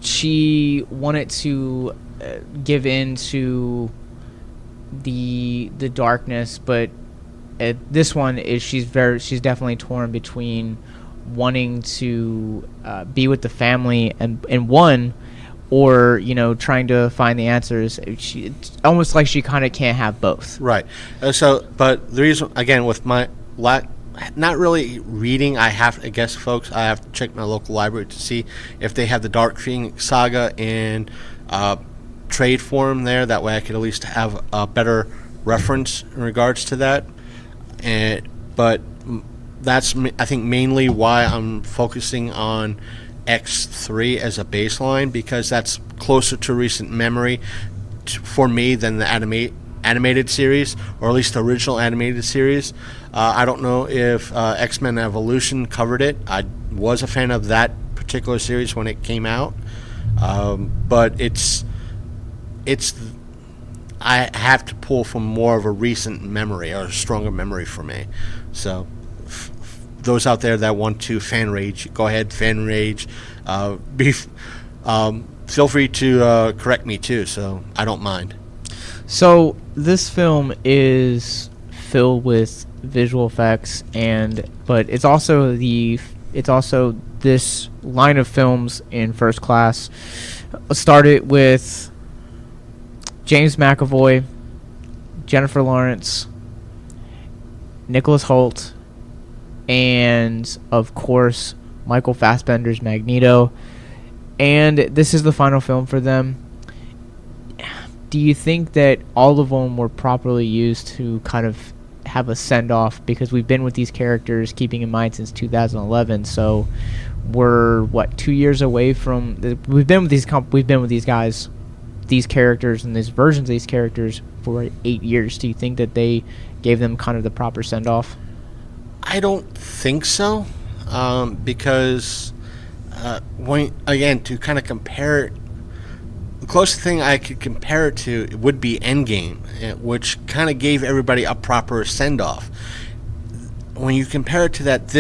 she wanted to give in to the darkness, but this one is she's definitely torn between wanting to be with the family and one, or trying to find the answers. It's almost like she kind of can't have both. Right. But the reason, again, with my not really reading, I guess, folks, I have to check my local library to see if they have the Dark Phoenix saga in trade form there. That way I could at least have a better reference in regards to that. But that's I think mainly why I'm focusing on X3 as a baseline, because that's closer to recent memory for me than the animated series, or at least the original animated series. I don't know if X-Men Evolution covered it. I was a fan of that particular series when it came out, but it's I have to pull from more of a recent memory, or a stronger memory for me. So those out there that want to fan rage, go ahead, fan rage. Feel free to correct me too, so I don't mind. So this film is filled with visual effects, but it's also this line of films in First Class started with James McAvoy, Jennifer Lawrence, Nicholas Hoult, and of course Michael Fassbender's Magneto, and this is the final film for them. Do you think that all of them were properly used to kind of have a send-off? Because we've been with these characters, keeping in mind, since 2011, so we're 2 years away from we've been with these guys, these characters and these versions of these characters for 8 years. Do you think that they gave them kind of the proper send-off? I don't think so, because to kind of compare it, the closest thing I could compare it to would be Endgame, which kind of gave everybody a proper send-off. When you compare it to that,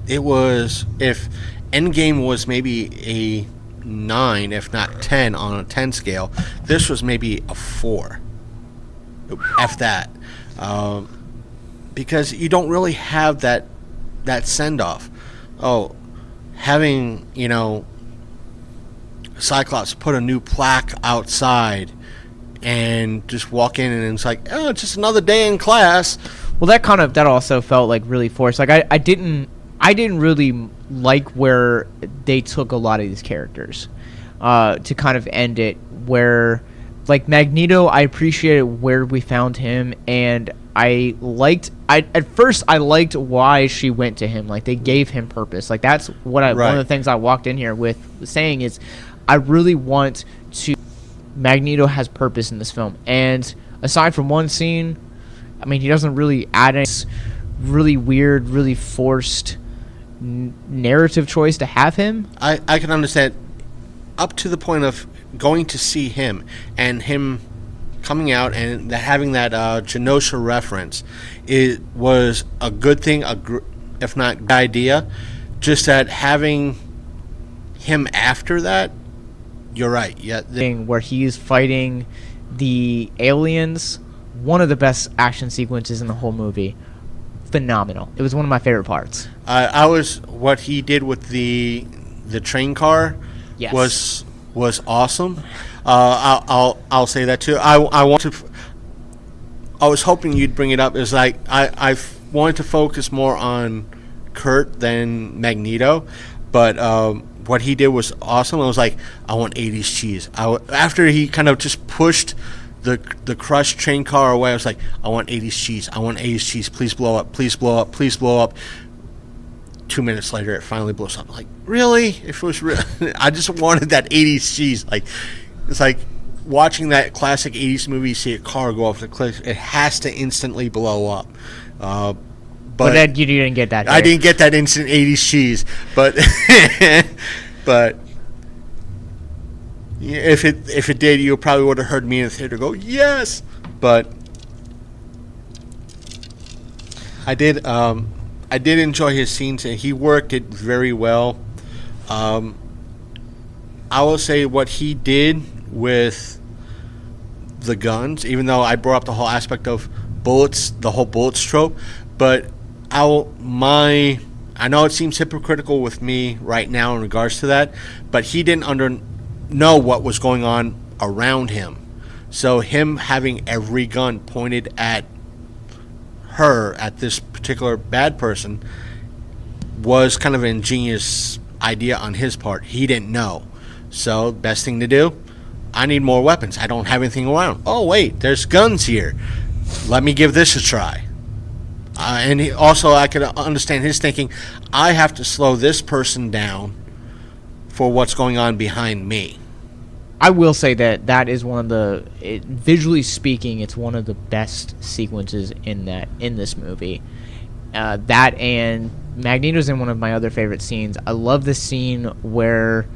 it was, if Endgame was maybe a 9, if not 10 on a 10 scale, this was maybe a 4. F that. Because you don't really have that send-off. Having, Cyclops put a new plaque outside and just walk in, and it's like, oh, it's just another day in class. Well, that also felt like really forced. Like I didn't really like where they took a lot of these characters to kind of end it. Where, like, Magneto, I appreciated where we found him, and at first I liked why she went to him. Like, they gave him purpose. Like, that's what one of the things I walked in here with saying is, I really want to. Magneto has purpose in this film, and aside from one scene, I mean, he doesn't really add any really weird, really forced narrative choice to have him. I can understand up to the point of going to see him and him coming out and having that Genosha reference. It was a good thing, if not good idea. Just that having him after that, you're right. Yeah, thing where he's fighting the aliens, one of the best action sequences in the whole movie. Phenomenal. It was one of my favorite parts. What he did with the train car, yes, was awesome. I'll say that too. I was hoping you'd bring it up. Is like I wanted to focus more on Kurt than Magneto, but what he did was awesome. I was like, I want 80s cheese. After he kind of just pushed the crushed train car away, I was like, I want 80s cheese. I want 80s cheese. Please blow up. Please blow up. Please blow up. 2 minutes later, it finally blows up. I'm like, really? If it was real, I just wanted that 80s cheese. Like, it's like watching that classic 80s movie, see a car go off the cliff. It has to instantly blow up. But then you didn't get that. I didn't get that instant 80s cheese, but but if it did, you probably would have heard me in the theater go yes. But I did enjoy his scenes, and he worked it very well. I will say what he did with the guns, even though I brought up the whole aspect of bullets, the whole bullets trope, but I know it seems hypocritical with me right now in regards to that, but he didn't know what was going on around him. So him having every gun pointed at her, at this particular bad person, was kind of an ingenious idea on his part. He didn't know. So best thing to do, I need more weapons. I don't have anything around. Oh wait, there's guns here. Let me give this a try. And also, I could understand his thinking, I have to slow this person down for what's going on behind me. I will say that is one of the visually speaking, it's one of the best sequences in this movie. That and Magneto's in one of my other favorite scenes. I love the scene where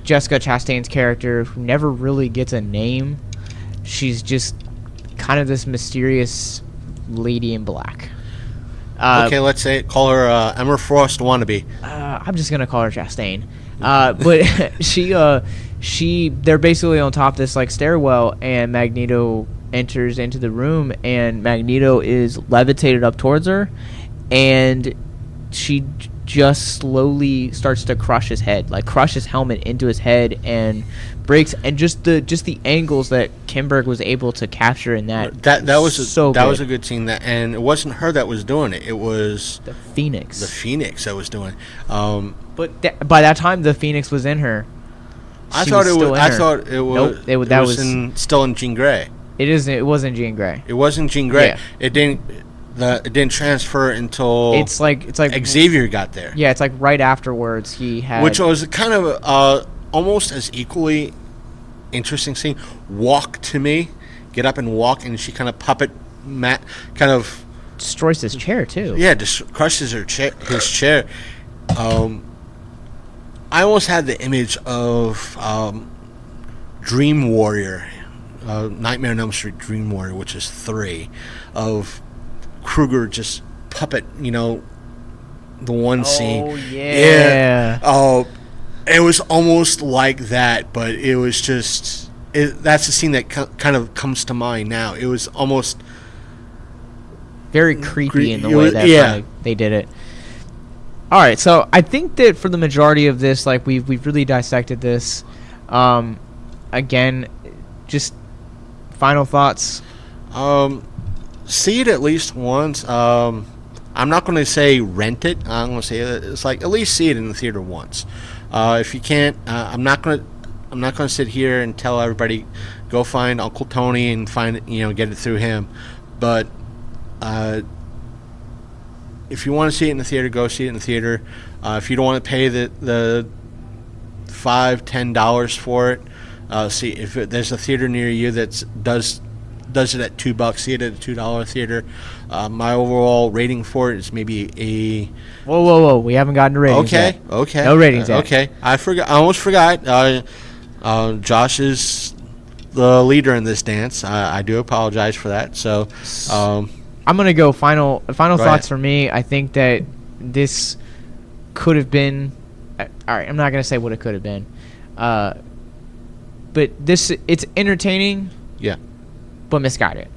Jessica Chastain's character, who never really gets a name, she's just kind of this mysterious lady in black. Okay, let's call her Emma Frost wannabe. I'm just gonna call her Chastain. But they're basically on top of this like stairwell, and Magneto enters into the room, and Magneto is levitated up towards her, and she just slowly starts to crush his head, like crush his helmet into his head, and breaks. And just the angles that Kinberg was able to capture in that was a good scene. And it wasn't her that was doing it; it was the Phoenix. The Phoenix that was doing it. But by that time, the Phoenix was in her. I thought it was. Nope, still in Jean Grey. It isn't. It wasn't Jean Grey. It wasn't Jean Grey. Yeah. It didn't transfer until it's like Xavier got there. Yeah, it's like right afterwards he had, which was kind of almost as equally interesting scene. Walk to me, get up and walk, and she kind of kind of destroys his chair too. Yeah, crushes his chair. I almost had the image of Dream Warrior, Nightmare on Elm Street Dream Warrior, which is 3, of Krueger just puppet, the one scene. Oh, yeah. Oh, it was almost like that, but it was just... that's the scene that kind of comes to mind now. It was almost... very creepy in the way that they did it. All right, so I think that for the majority of this, like we've really dissected this. Again, just final thoughts. See it at least once. I'm not going to say rent it. I'm going to say it's like at least see it in the theater once. If you can't, I'm not going to sit here and tell everybody go find Uncle Tony and find it, get it through him. But if you want to see it in the theater, go see it in the theater. If you don't want to pay the $5-10 for it, see if there's a theater near you that does it at $2. See it at a $2 theater. My overall rating for it is maybe a... Whoa! We haven't gotten to ratings yet. Okay. No ratings yet. Okay. I almost forgot. Josh is the leader in this dance. I do apologize for that. So. I'm gonna go final thoughts ahead. for me. I think that this could have been. All right, I'm not gonna say what it could have been, but it's entertaining. Yeah. But misguided.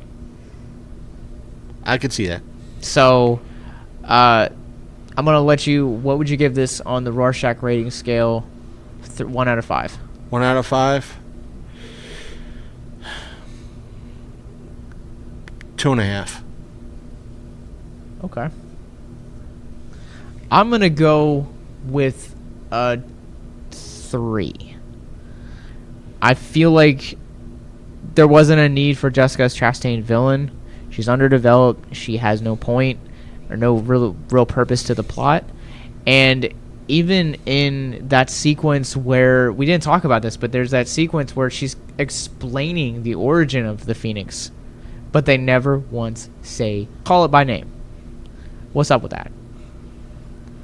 I could see that. So, I'm gonna let you. What would you give this on the Rorschach rating scale? 1 out of 5. 1 out of 5. 2.5. Okay. I'm gonna go with a 3. I feel like there wasn't a need for Jessica Chastain villain. She's underdeveloped. She has no point or no real purpose to the plot. And even in that sequence where we didn't talk about this, but there's that sequence where she's explaining the origin of the Phoenix, but they never once call it by name. What's up with that?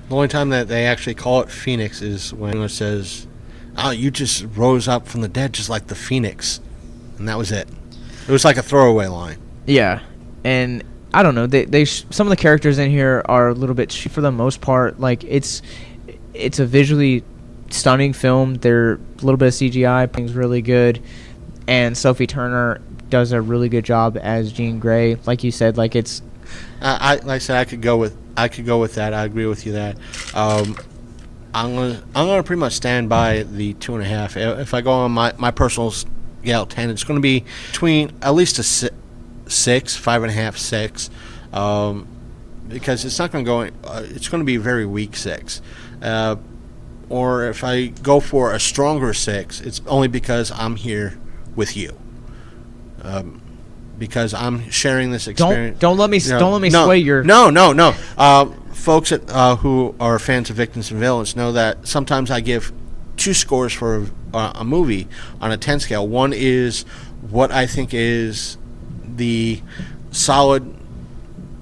The only time that they actually call it Phoenix is when it says, "Oh, you just rose up from the dead just like the Phoenix," and that was it. It was like a throwaway line. Yeah, and I don't know. Some of the characters in here are a little bit, for the most part, like it's a visually stunning film. They're a little bit of CGI, things really good, and Sophie Turner does a really good job as Jean Grey. Like you said, like it's. Like I said, I could go with that. I agree with you that. I'm gonna pretty much stand by the 2.5. If I go on my personal scale 10, it's gonna be between at least a 6, 5.5, 6, because it's not gonna go. It's gonna be a very weak 6. Or if I go for a stronger 6, it's only because I'm here with you. because I'm sharing this experience. Don't let me sway your. No. Folks who are fans of Victims and Villains know that sometimes I give 2 scores for a movie on a 10 scale. One is what I think is the solid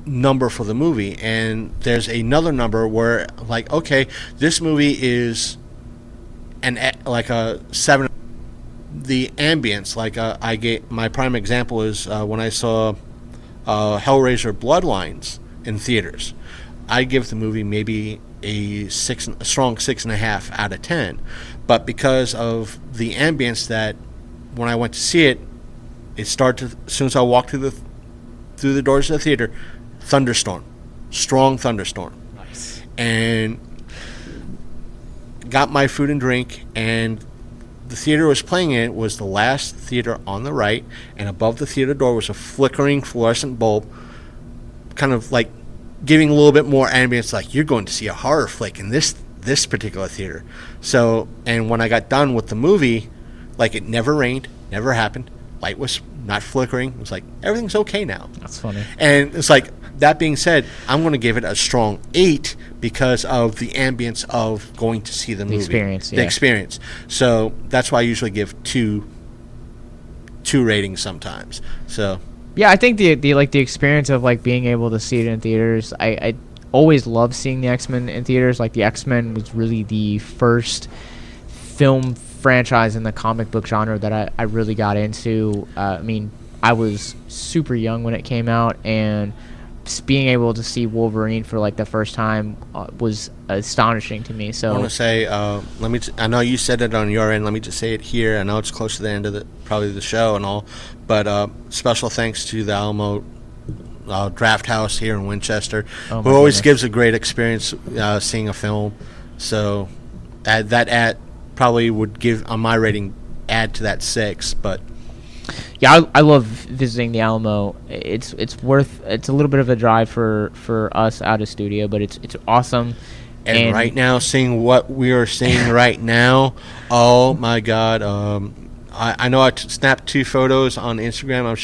number for the movie, and there's another number where, like, okay, this movie is like a 7. The ambience, like I get my prime example is when I saw Hellraiser Bloodlines in theaters. I give the movie maybe a strong 6.5 out of 10, but because of the ambience that when I went to see it, it started as soon as I walked through the doors of the theater. Thunderstorm, strong thunderstorm. Nice. And got my food and drink, and the theater was playing it was the last theater on the right, and above the theater door was a flickering fluorescent bulb, kind of like giving a little bit more ambience, like you're going to see a horror flick in this particular theater. So, and when I got done with the movie, like, it never rained, never happened, light was not flickering. It was like, everything's okay now. That's funny. And it's like, that being said, I'm going to give it a strong 8 because of the ambience of going to see the movie. The experience. So that's why I usually give two ratings sometimes. So yeah, I think the experience of, like, being able to see it in theaters, I always love seeing the X-Men in theaters. Like, the X-Men was really the first film franchise in the comic book genre that I really got into. I mean, I was super young when it came out, and being able to see Wolverine for, like, the first time was astonishing to me. So I want to say, I know you said it on your end. Let me just say it here. I know it's close to the end of probably the show and all, but special thanks to the Alamo Drafthouse here in Winchester, who always gives a great experience seeing a film. So that probably would give on my rating add to that 6, but. Yeah, I love visiting the Alamo. It's a little bit of a drive for us out of studio, but it's awesome. And right now, seeing what we are seeing right now, oh my God! I know I snapped 2 photos on Instagram. I'm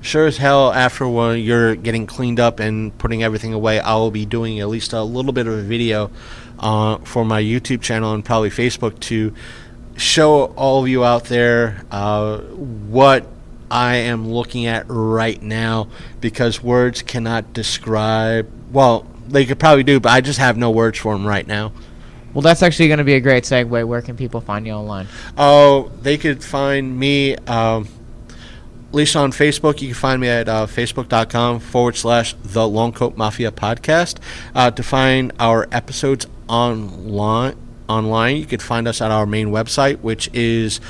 sure as hell after when you're getting cleaned up and putting everything away, I will be doing at least a little bit of a video for my YouTube channel and probably Facebook to show all of you out there what I am looking at right now, because words cannot describe. Well, they could probably do, but I just have no words for them right now. Well, that's actually going to be a great segue. Where can people find you online? Oh, they could find me at least on Facebook. You can find me at facebook.com/The Longcoat Mafia Podcast. To find our episodes online, you could find us at our main website, which is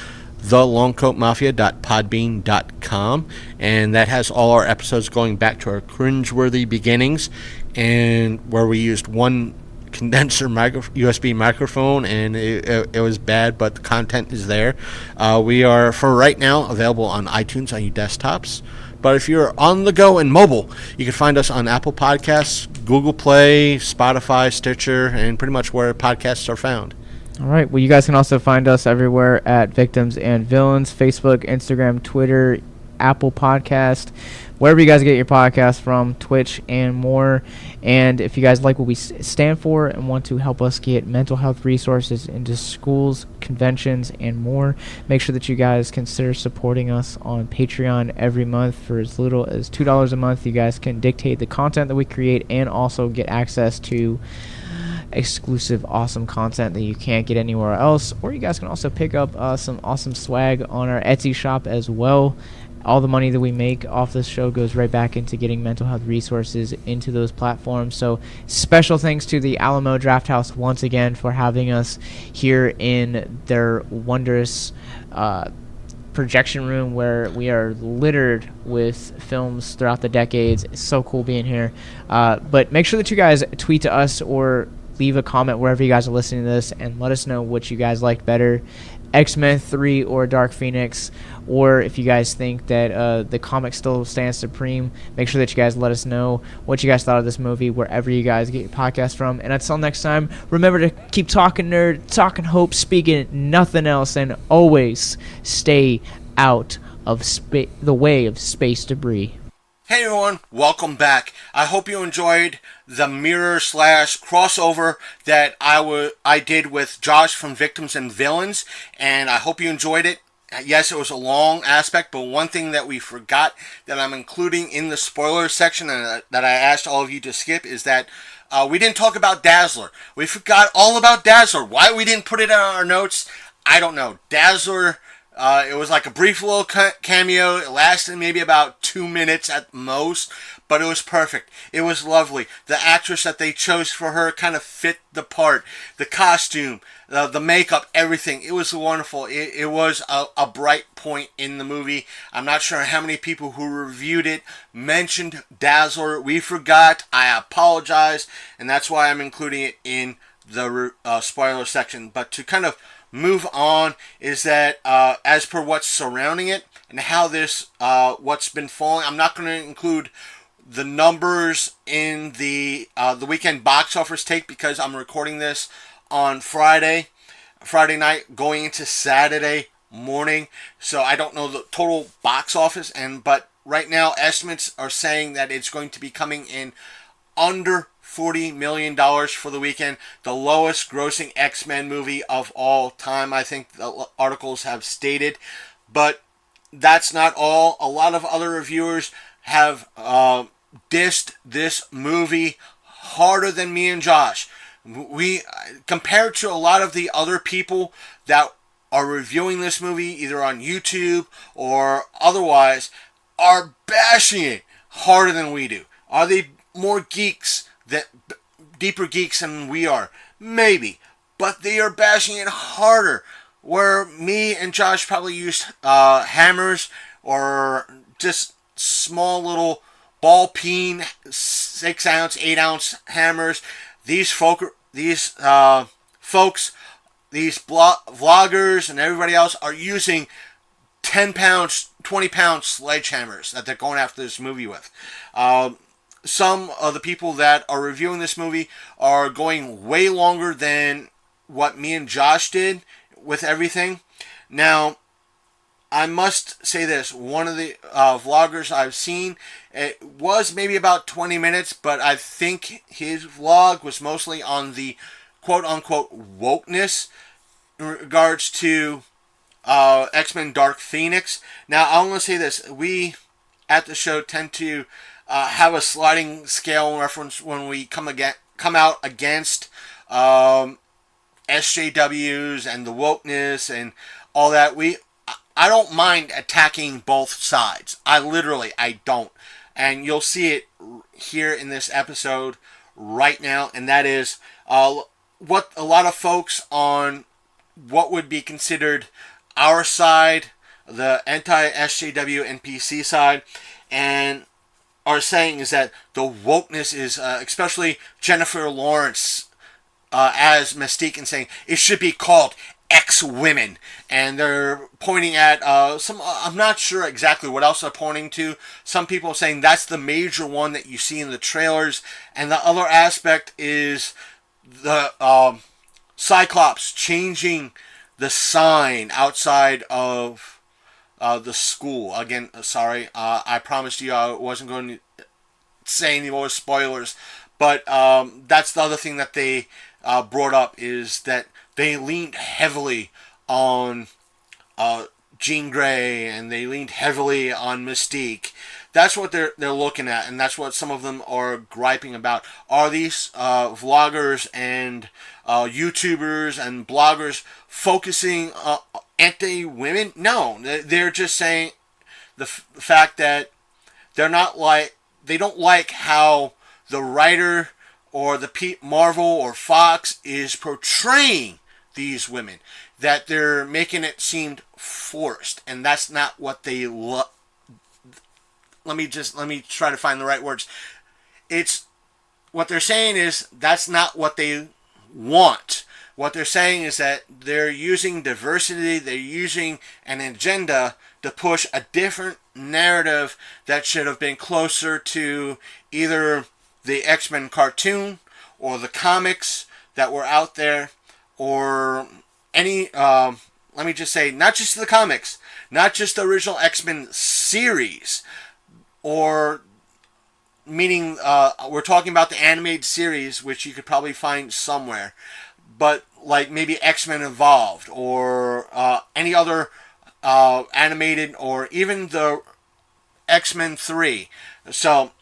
thelongcoatmafia.podbean.com, and that has all our episodes going back to our cringeworthy beginnings, and where we used one condenser USB microphone, and it was bad, but the content is there. We are, for right now, available on iTunes on your desktops. But if you're on the go and mobile, you can find us on Apple Podcasts, Google Play, Spotify, Stitcher, and pretty much where podcasts are found. All right. Well, you guys can also find us everywhere at Victims and Villains, Facebook, Instagram, Twitter, Apple Podcast, wherever you guys get your podcast from, Twitch, and more. And if you guys like what we stand for and want to help us get mental health resources into schools, conventions, and more, make sure that you guys consider supporting us on Patreon every month. For as little as $2 a month, you guys can dictate the content that we create and also get access to exclusive awesome content that you can't get anywhere else. Or you guys can also pick up some awesome swag on our Etsy shop as well. All the money that we make off this show goes right back into getting mental health resources into those platforms. So special thanks to the Alamo Drafthouse once again for having us here in their wondrous projection room, where we are littered with films throughout the decades. It's so cool being here. But make sure that you guys tweet to us or leave a comment wherever you guys are listening to this and let us know what you guys liked better, X-Men 3 or Dark Phoenix, or if you guys think that the comic still stands supreme, make sure that you guys let us know what you guys thought of this movie wherever you guys get your podcast from. And until next time, remember to keep talking nerd, talking hope, speaking nothing else, and always stay out of the way of space debris. Hey everyone, welcome back. I hope you enjoyed the mirror / crossover that I did with Josh from Victims and Villains, and I hope you enjoyed it. Yes, it was a long aspect, but one thing that we forgot that I'm including in the spoiler section and that I asked all of you to skip is that we didn't talk about Dazzler. We forgot all about Dazzler. Why we didn't put it in our notes, I don't know. Dazzler... it was like a brief little cameo. It lasted maybe about 2 minutes at most, but it was perfect. It was lovely. The actress that they chose for her kind of fit the part. The costume, the makeup, everything. It was wonderful. It was a bright point in the movie. I'm not sure how many people who reviewed it mentioned Dazzler. We forgot. I apologize, and that's why I'm including it in the spoiler section. But to kind of move on is that as per what's surrounding it and how this what's been falling, I'm not going to include the numbers in the weekend box office take because I'm recording this on Friday night going into Saturday morning, so I don't know the total box office, but right now estimates are saying that it's going to be coming in under $40 million for the weekend, the lowest grossing X-Men movie of all time, I think the articles have stated. But that's not all. A lot of other reviewers have dissed this movie harder than me and Josh. We, compared to a lot of the other people that are reviewing this movie, either on YouTube or otherwise, are bashing it harder than we do. Are they more geeks? That deeper geeks than we are, maybe, but they are bashing it harder. Where me and Josh probably used hammers or just small little ball peen 6 ounce, 8 ounce hammers. These folks, these vloggers and everybody else are using 10 pounds, 20 pound sledgehammers that they're going after this movie with. Some of the people that are reviewing this movie are going way longer than what me and Josh did with everything. Now, I must say this. One of the vloggers I've seen, it was maybe about 20 minutes, but I think his vlog was mostly on the quote-unquote wokeness in regards to X-Men Dark Phoenix. Now, I want to say this. We, at the show, tend to have a sliding scale reference when we come out against SJWs and the wokeness and all that. I don't mind attacking both sides. I don't. And you'll see it here in this episode right now, and that is what a lot of folks on what would be considered our side, the anti-SJW NPC side, and are saying is that the wokeness is, especially Jennifer Lawrence as Mystique, and saying it should be called X-Women. And they're pointing at some, I'm not sure exactly what else they're pointing to. Some people are saying that's the major one that you see in the trailers. And the other aspect is the Cyclops changing the sign outside of the school. Again, sorry, I promised you I wasn't going to say any more spoilers, but that's the other thing that they brought up, is that they leaned heavily on Jean Grey, and they leaned heavily on Mystique. That's what they're looking at, and that's what some of them are griping about. Are these vloggers and YouTubers and bloggers focusing anti-women? No, they're just saying the fact that they don't like how the writer or the Marvel or Fox is portraying these women, that they're making it seem forced, and that's not what they let me try to find the right words. It's what they're saying is that's not what they want. What they're saying is that they're using diversity, they're using an agenda to push a different narrative that should have been closer to either the X-Men cartoon or the comics that were out there, or any, let me just say, not just the comics, not just the original X-Men series, or meaning we're talking about the animated series, which you could probably find somewhere, but like maybe X-Men Evolved, or any other animated, or even the X-Men 3. So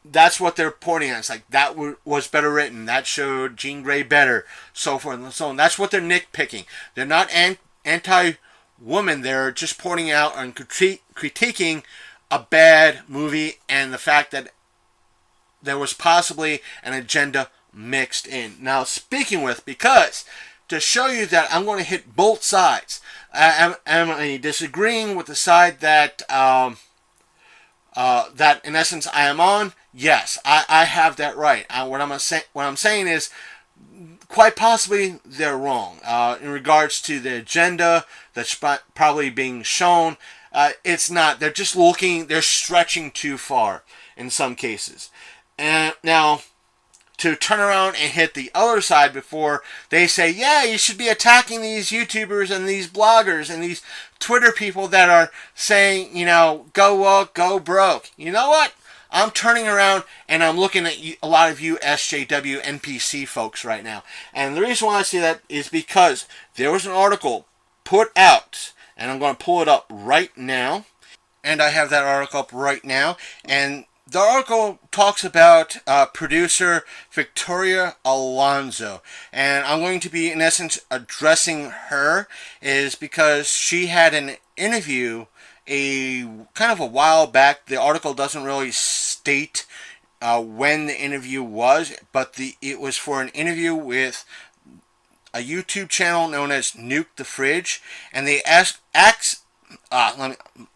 that's what they're pointing at. It's like, that was better written, that showed Jean Grey better, so forth and so on. That's what they're nitpicking. They're not anti-woman, they're just pointing out and critiquing a bad movie and the fact that there was possibly an agenda mixed in. Now, speaking with, because to show you that I'm going to hit both sides, am I disagreeing with the side that that in essence I am on? Yes, I have that right. What I'm saying is, quite possibly they're wrong in regards to the agenda that's probably being shown. It's not. They're just they're stretching too far in some cases. And now, to turn around and hit the other side before they say, yeah, you should be attacking these YouTubers and these bloggers and these Twitter people that are saying, go woke, go broke. You know what? I'm turning around and I'm looking at a lot of you SJW NPC folks right now. And the reason why I say that is because there was an article put out, and I'm going to pull it up right now. And I have that article up right now. And the article talks about producer Victoria Alonso, and I'm going to be, in essence, addressing her, is because she had an interview kind of a while back. The article doesn't really state when the interview was, but it was for an interview with a YouTube channel known as Nuke the Fridge, and they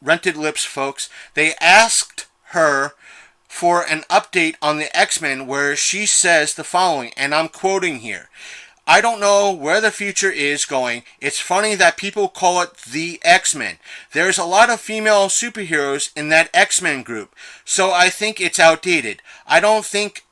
Rented Lips folks, they asked her for an update on the X-Men, where she says the following, and I'm quoting here: I don't know where the future is going. It's funny that people call it the X-Men. There's a lot of female superheroes in that X-Men group, so I think it's outdated. I don't think...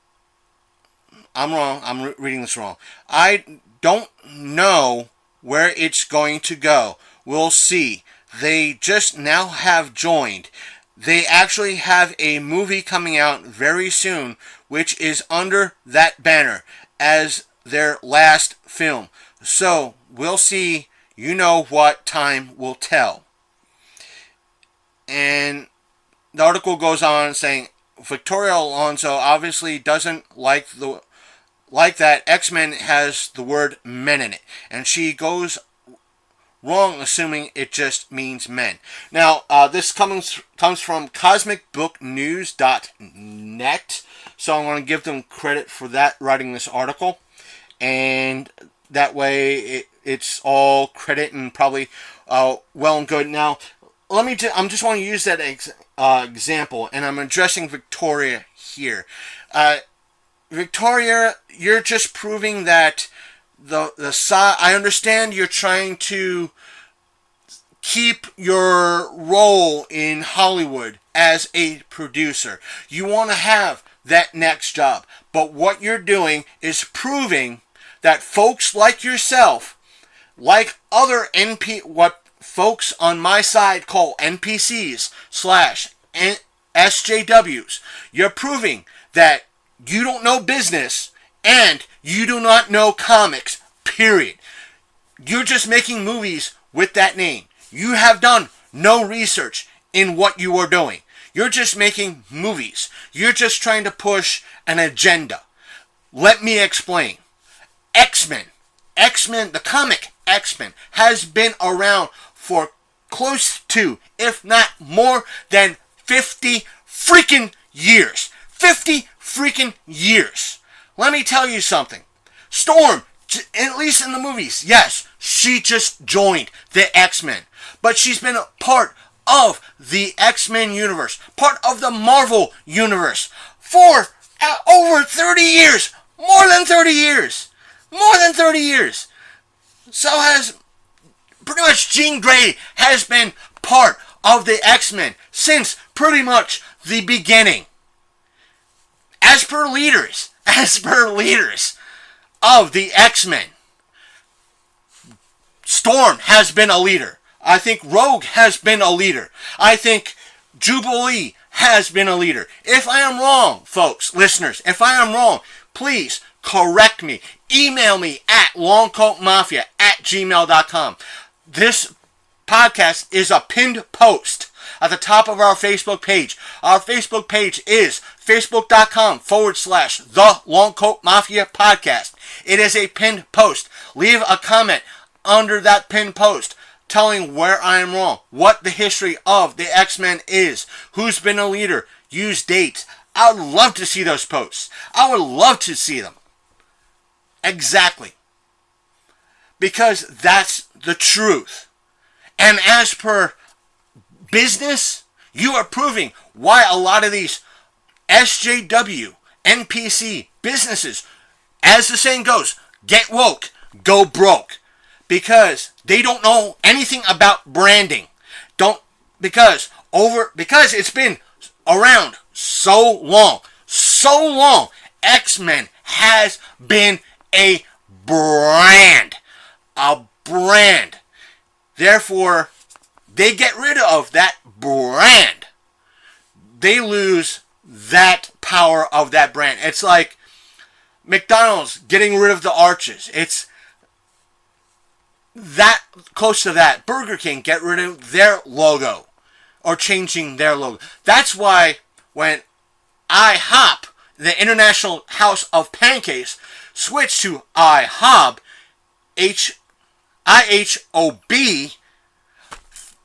I'm wrong. I'm reading this wrong. I don't know where it's going to go. We'll see. They just now have joined. They actually have a movie coming out very soon, which is under that banner as their last film. So, we'll see. You know what time will tell. And the article goes on saying, Victoria Alonso obviously doesn't like that X-Men has the word men in it. And she goes wrong assuming it just means men. Now, this comes from cosmicbooknews.net, so I want to give them credit for that, writing this article, and that way it's all credit and probably well and good. Now, I'm just want to use that example, and I'm addressing Victoria here. Victoria, you're just proving that the side. I understand you're trying to keep your role in Hollywood as a producer. You want to have that next job. But what you're doing is proving that folks like yourself, like other what folks on my side call NPCs / SJWs, you're proving that you don't know business and you do not know comics, period. You're just making movies with that name. You have done no research in what you are doing. You're just making movies. You're just trying to push an agenda. Let me explain. X-Men, the comic X-Men, has been around for close to, if not more than 50 freaking years. 50 freaking years. Let me tell you something. Storm, at least in the movies, yes, she just joined the X-Men. But she's been a part of the X-Men universe, part of the Marvel universe, for over 30 years. More than 30 years. More than 30 years. So has pretty much Jean Grey has been part of the X-Men since pretty much the beginning. As per leaders of the X-Men. Storm has been a leader. I think Rogue has been a leader. I think Jubilee has been a leader. If I am wrong, folks, listeners, if I am wrong, please correct me. Email me at longcoatmafia@gmail.com. This podcast is a pinned post at the top of our Facebook page. Our Facebook page is facebook.com/The Longcoat Mafia Podcast. It is a pinned post. Leave a comment under that pinned post telling where I am wrong, what the history of the X-Men is, who's been a leader, use dates. I would love to see those posts. I would love to see them. Exactly. Because that's the truth. And as per business, you are proving why a lot of these SJW, NPC businesses, as the saying goes, get woke, go broke. Because they don't know anything about branding. Because it's been around so long. X-Men has been a brand. Therefore, they get rid of that brand. They lose that power of that brand. It's like McDonald's getting rid of the arches. It's that close to that. Burger King get rid of their logo or changing their logo. That's why when IHOP, the International House of Pancakes, switched to IHOB, IHOB,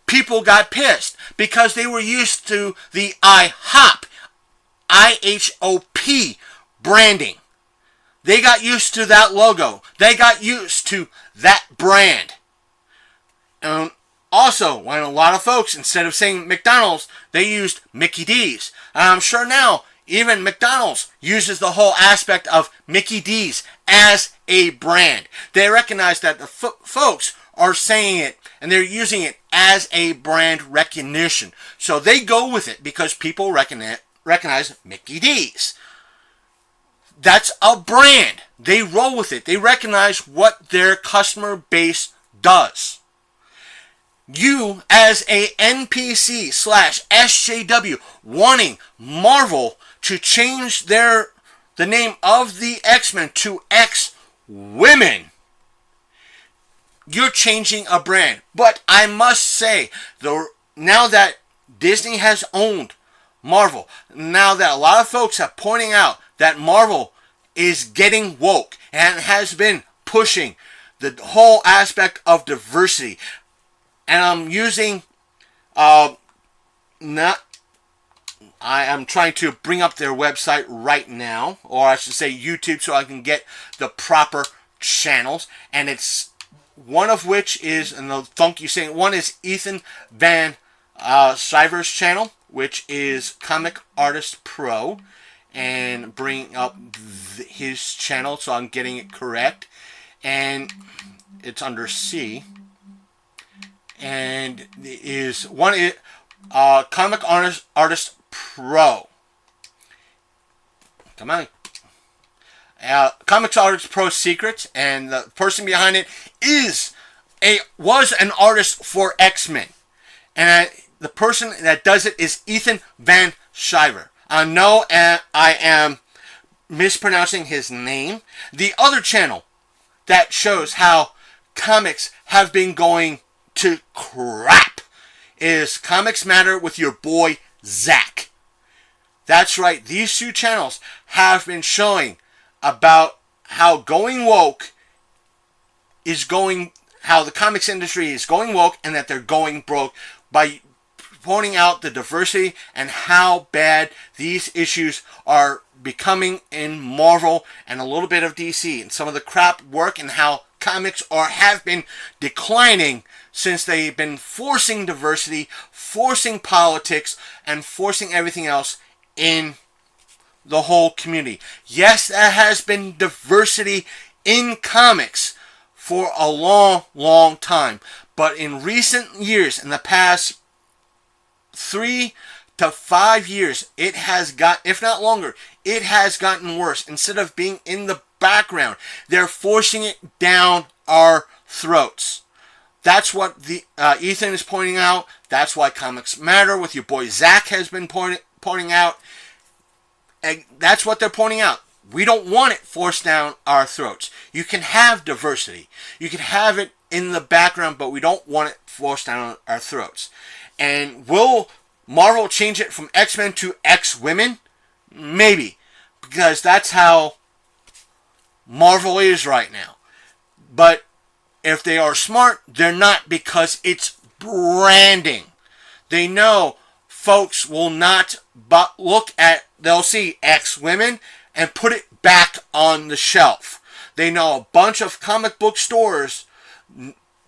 people got pissed because they were used to the IHOP, IHOP branding. They got used to that logo. They got used to that brand. And also, when a lot of folks, instead of saying McDonald's, they used Mickey D's. And I'm sure now, even McDonald's uses the whole aspect of Mickey D's as a brand. They recognize that the folks are saying it and they're using it as a brand recognition. So they go with it because people recognize Mickey D's. That's a brand. They roll with it. They recognize what their customer base does. You, as a NPC/SJW, wanting Marvel to change the name of the X-Men to X-Women, you're changing a brand. But I must say, now that Disney has owned Marvel, now that a lot of folks are pointing out that Marvel is getting woke and has been pushing the whole aspect of diversity. And I'm using, I am trying to bring up their website right now, or I should say YouTube, so I can get the proper channels. And it's one of which is, and the funky saying, one is Ethan Van Sciver's channel, which is Comic Artist Pro, and bring up his channel so I'm getting it correct. And it's under C. And one is Comic Artist Pro. Come on. Comics Artist Pro Secrets, and the person behind it was an artist for X-Men. And the person that does it is Ethan Van Sciver. I know I am mispronouncing his name. The other channel that shows how comics have been going to crap is Comics Matter with your boy Zach. That's right, these two channels have been showing about how going woke is going, how the comics industry is going woke and that they're going broke by pointing out the diversity and how bad these issues are becoming in Marvel and a little bit of DC and some of the crap work and how comics have been declining since they've been forcing diversity, forcing politics, and forcing everything else in the whole community. Yes, there has been diversity in comics for a long, long time, but in recent years, in the past 3 to 5 years, it has got, if not longer, it has gotten worse. Instead of being in the background, they're forcing it down our throats. That's what the Ethan is pointing out. That's why Comics Matter with your boy Zach has been pointing out. And that's what they're pointing out. We don't want it forced down our throats. You can have diversity. You can have it in the background, but we don't want it forced down our throats. And will Marvel change it from X-Men to X-Women? Maybe. Because that's how Marvel is right now. But if they are smart, they're not, because it's branding. They know folks will not look at, they'll see X-Women and put it back on the shelf. They know a bunch of comic book stores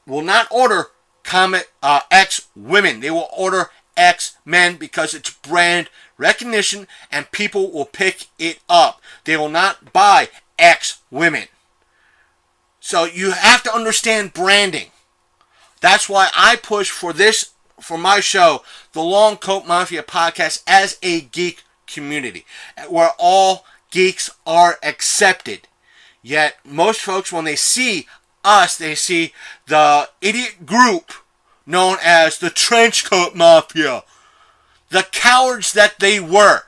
will not order X-Women. They will order X-Men because it's brand recognition and people will pick it up. They will not buy X-Women. So you have to understand branding. That's why I push for this, for my show, the Long Coat Mafia podcast, as a geek community, where all geeks are accepted. Yet most folks, when they see us, they see the idiot group known as the Trenchcoat Mafia. The cowards that they were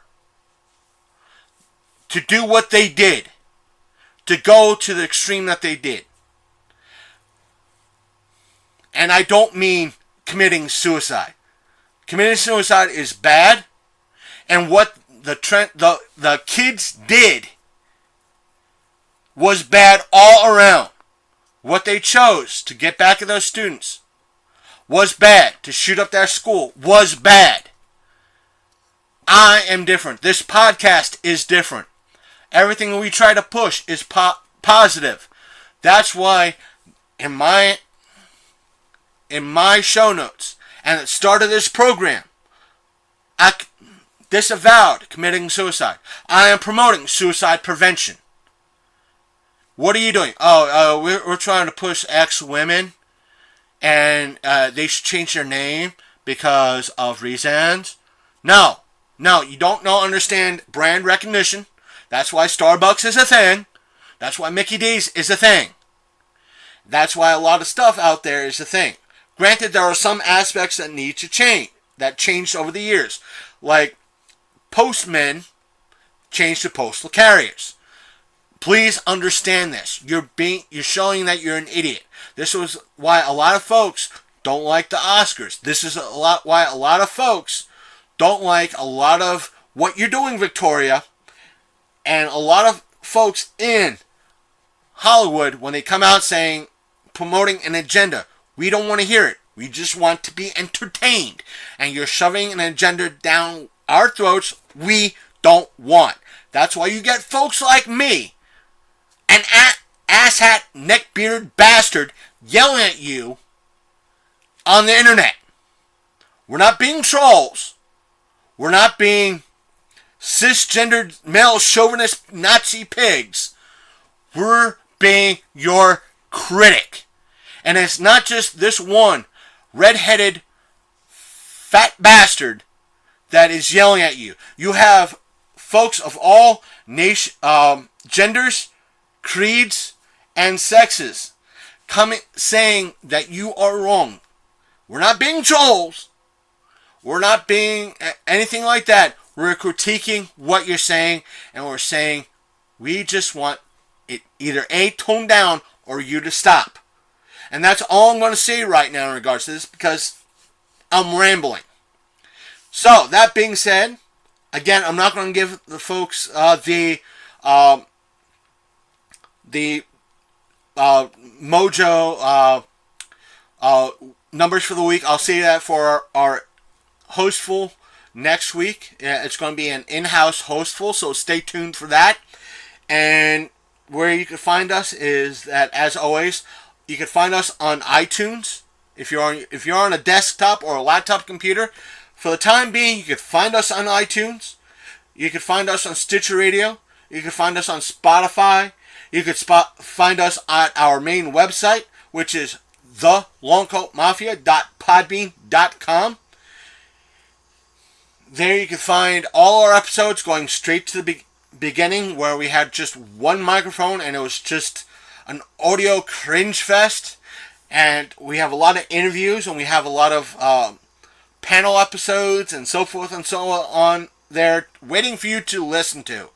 to do what they did, to go to the extreme that they did. And I don't mean committing suicide. Committing suicide is bad, and what the kids did was bad all around. What they chose to get back at those students was bad. To shoot up their school was bad. I am different. This podcast is different. Everything we try to push is positive. That's why in my show notes and at the start of this program, I disavowed committing suicide. I am promoting suicide prevention. What are you doing? We're trying to push X-Women, and they should change their name because of reasons. No, you don't understand brand recognition. That's why Starbucks is a thing. That's why Mickey D's is a thing. That's why a lot of stuff out there is a thing. Granted, there are some aspects that need to change, that changed over the years. Like, postmen changed to postal carriers. Please understand this. You're showing that you're an idiot. This was why a lot of folks don't like the Oscars. This is why a lot of folks don't like a lot of what you're doing, Victoria. And a lot of folks in Hollywood, when they come out promoting an agenda, we don't want to hear it. We just want to be entertained. And you're shoving an agenda down our throats we don't want. That's why you get folks like me, an asshat, neckbearded bastard, yelling at you on the internet. We're not being trolls. We're not being cisgendered, male chauvinist Nazi pigs. We're being your critic. And it's not just this one red-headed fat bastard that is yelling at you. You have folks of all genders, creeds, and sexes saying that you are wrong. We're not being trolls. We're not being anything like that. We're critiquing what you're saying, and we're saying we just want it either A, toned down, or you to stop. And that's all I'm going to say right now in regards to this, because I'm rambling. So, that being said, again, I'm not going to give the folks the Mojo numbers for the week. I'll say that for our hostful next week. It's going to be an in-house hostful, so stay tuned for that. And where you can find us is that, as always, you can find us on iTunes. If you're on a desktop or a laptop computer, for the time being, you can find us on iTunes. You can find us on Stitcher Radio. You can find us on Spotify. You can find us at our main website, which is thelongcoatmafia.podbean.com. There you can find all our episodes going straight to the beginning, where we had just one microphone and it was just an audio cringe fest. And we have a lot of interviews, and we have a lot of panel episodes and so forth and so on there waiting for you to listen to.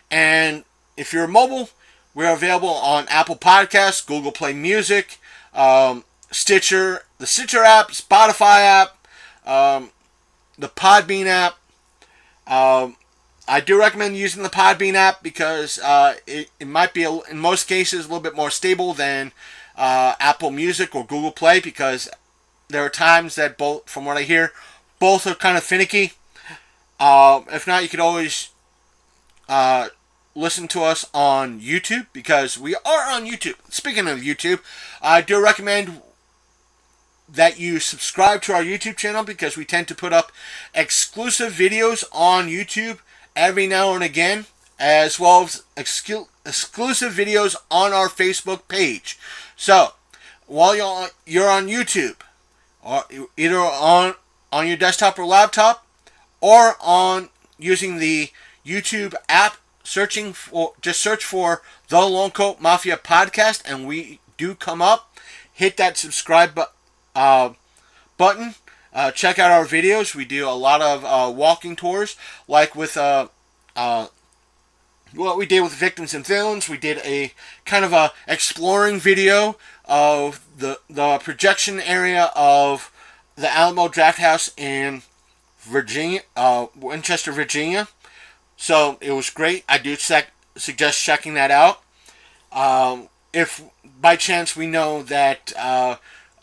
And if you're mobile, we're available on Apple Podcasts, Google Play Music, Stitcher, the Stitcher app, Spotify app, the Podbean app. I do recommend using the Podbean app because it might be, in most cases, a little bit more stable than Apple Music or Google Play, because there are times that both, from what I hear, both are kind of finicky. If not, you could always listen to us on YouTube, because we are on YouTube. Speaking of YouTube, I do recommend that you subscribe to our YouTube channel, because we tend to put up exclusive videos on YouTube every now and again, as well as exclusive videos on our Facebook page. So, while you're on YouTube, or either on your desktop or laptop, or on using the YouTube app, just search for the Long Coat Mafia Podcast, and we do come up. Hit that subscribe button. Check out our videos. We do a lot of walking tours, like with what we did with Victims and Villains. We did a kind of a exploring video of the projection area of the Alamo Drafthouse in Virginia, Winchester, Virginia. So it was great. I do suggest checking that out. If by chance we know that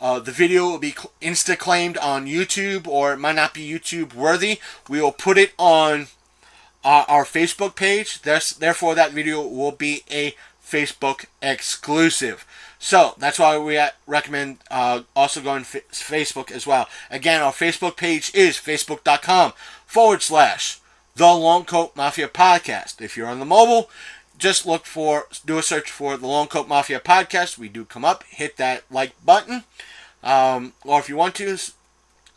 the video will be insta-claimed on YouTube, or it might not be YouTube worthy, we will put it on our Facebook page. Therefore, that video will be a Facebook exclusive. So that's why we recommend also going to Facebook as well. Again, our Facebook page is facebook.com/The Long Coat Mafia Podcast. If you're on the mobile, just do a search for The Long Coat Mafia Podcast. We do come up. Hit that like button. Or if you want to,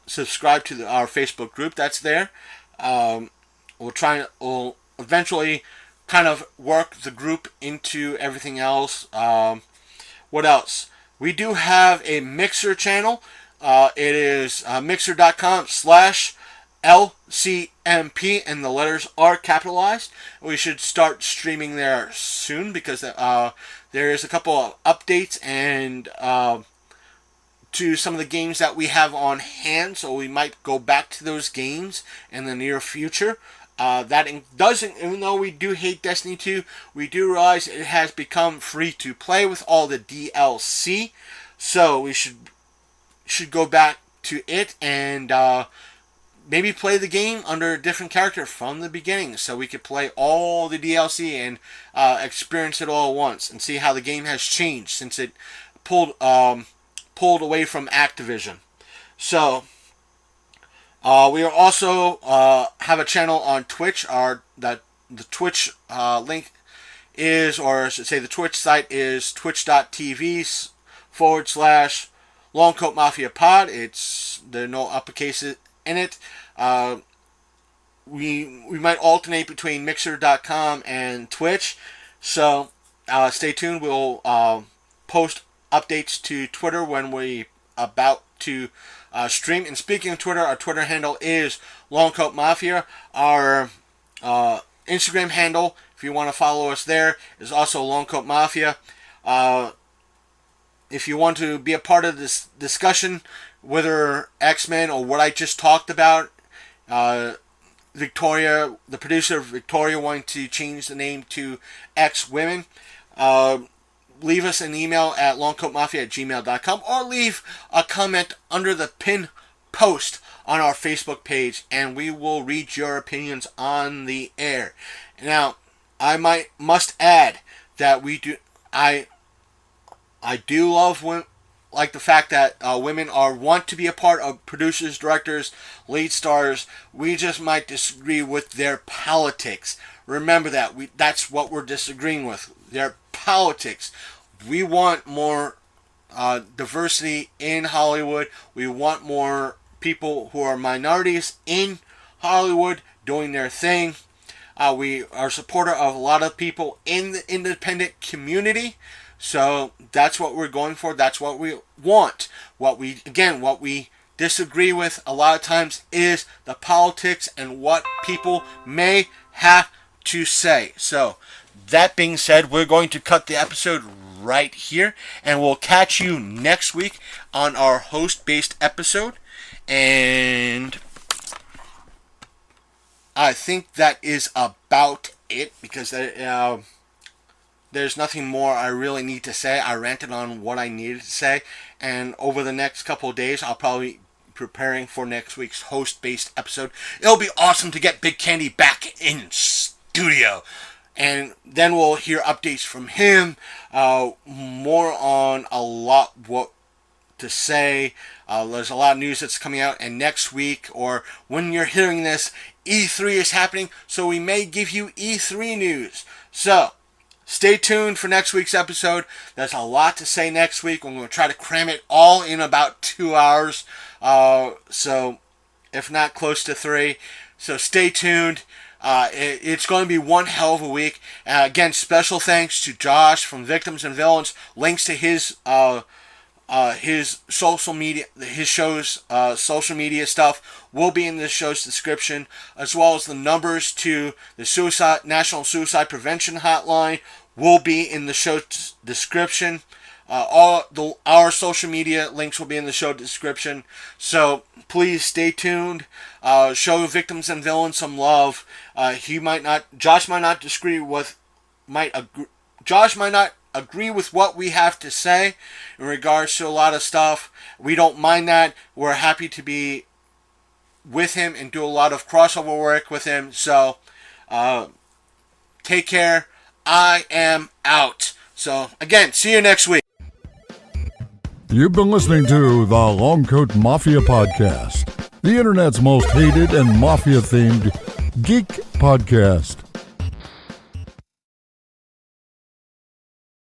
subscribe to our Facebook group that's there. We'll eventually kind of work the group into everything else. What else? We do have a Mixer channel. It is mixer.com/LCMP, and the letters are capitalized. We should start streaming there soon, because there is a couple of updates and to some of the games that we have on hand, so we might go back to those games in the near future. Even though we do hate Destiny 2, we do realize it has become free to play with all the DLC, so we should go back to it and maybe play the game under a different character from the beginning, so we could play all the DLC and experience it all at once, and see how the game has changed since it pulled away from Activision. So we are also have a channel on Twitch. The Twitch link is, or I should say, the Twitch site is twitch.tv/Long Coat Mafia Pod. There are no uppercases in it. We might alternate between Mixer.com and Twitch, so stay tuned. We'll post updates to Twitter when we about to stream. And speaking of Twitter, our Twitter handle is Long Coat Mafia. Our Instagram handle, if you want to follow us there, is also Long Coat Mafia. If you want to be a part of this discussion, whether XMen or what I just talked about, Victoria, the producer of Victoria, wanting to change the name to X Women, leave us an email at longcoatmafia@gmail.com, or leave a comment under the pinned post on our Facebook page, and we will read your opinions on the air. Now, I must add that I do love like the fact that women want to be a part of producers, directors, lead stars. We just might disagree with their politics. Remember that. That's what we're disagreeing with. Their politics. We want more diversity in Hollywood. We want more people who are minorities in Hollywood doing their thing. We are supporter of a lot of people in the independent community. So that's what we're going for. That's what we want. What we disagree with a lot of times is the politics and what people may have to say. So that being said, we're going to cut the episode right here, and we'll catch you next week on our host-based episode. And I think that is about it, because there's nothing more I really need to say. I ranted on what I needed to say, and over the next couple of days, I'll probably be preparing for next week's host-based episode. It'll be awesome to get Big Candy back in studio, and then we'll hear updates from him, more on a lot what to say. There's a lot of news that's coming out, and next week, or when you're hearing this, E3 is happening, so we may give you E3 news. So stay tuned for next week's episode. There's a lot to say next week. We're going to try to cram it all in about 2 hours, so if not close to 3. So stay tuned. It's going to be one hell of a week. Again, special thanks to Josh from Victims and Villains. Links to his social media, his show's social media stuff will be in this show's description, as well as the numbers to the National Suicide Prevention Hotline will be in the show's description. Our social media links will be in the show description. So please stay tuned. Show Victims and Villains some love. Josh might not agree with what we have to say in regards to a lot of stuff. We don't mind that. We're happy to be with him and do a lot of crossover work with him. So take care. I am out. So again, see you next week. You've been listening to the Longcoat Mafia Podcast, the internet's most hated and mafia-themed geek podcast.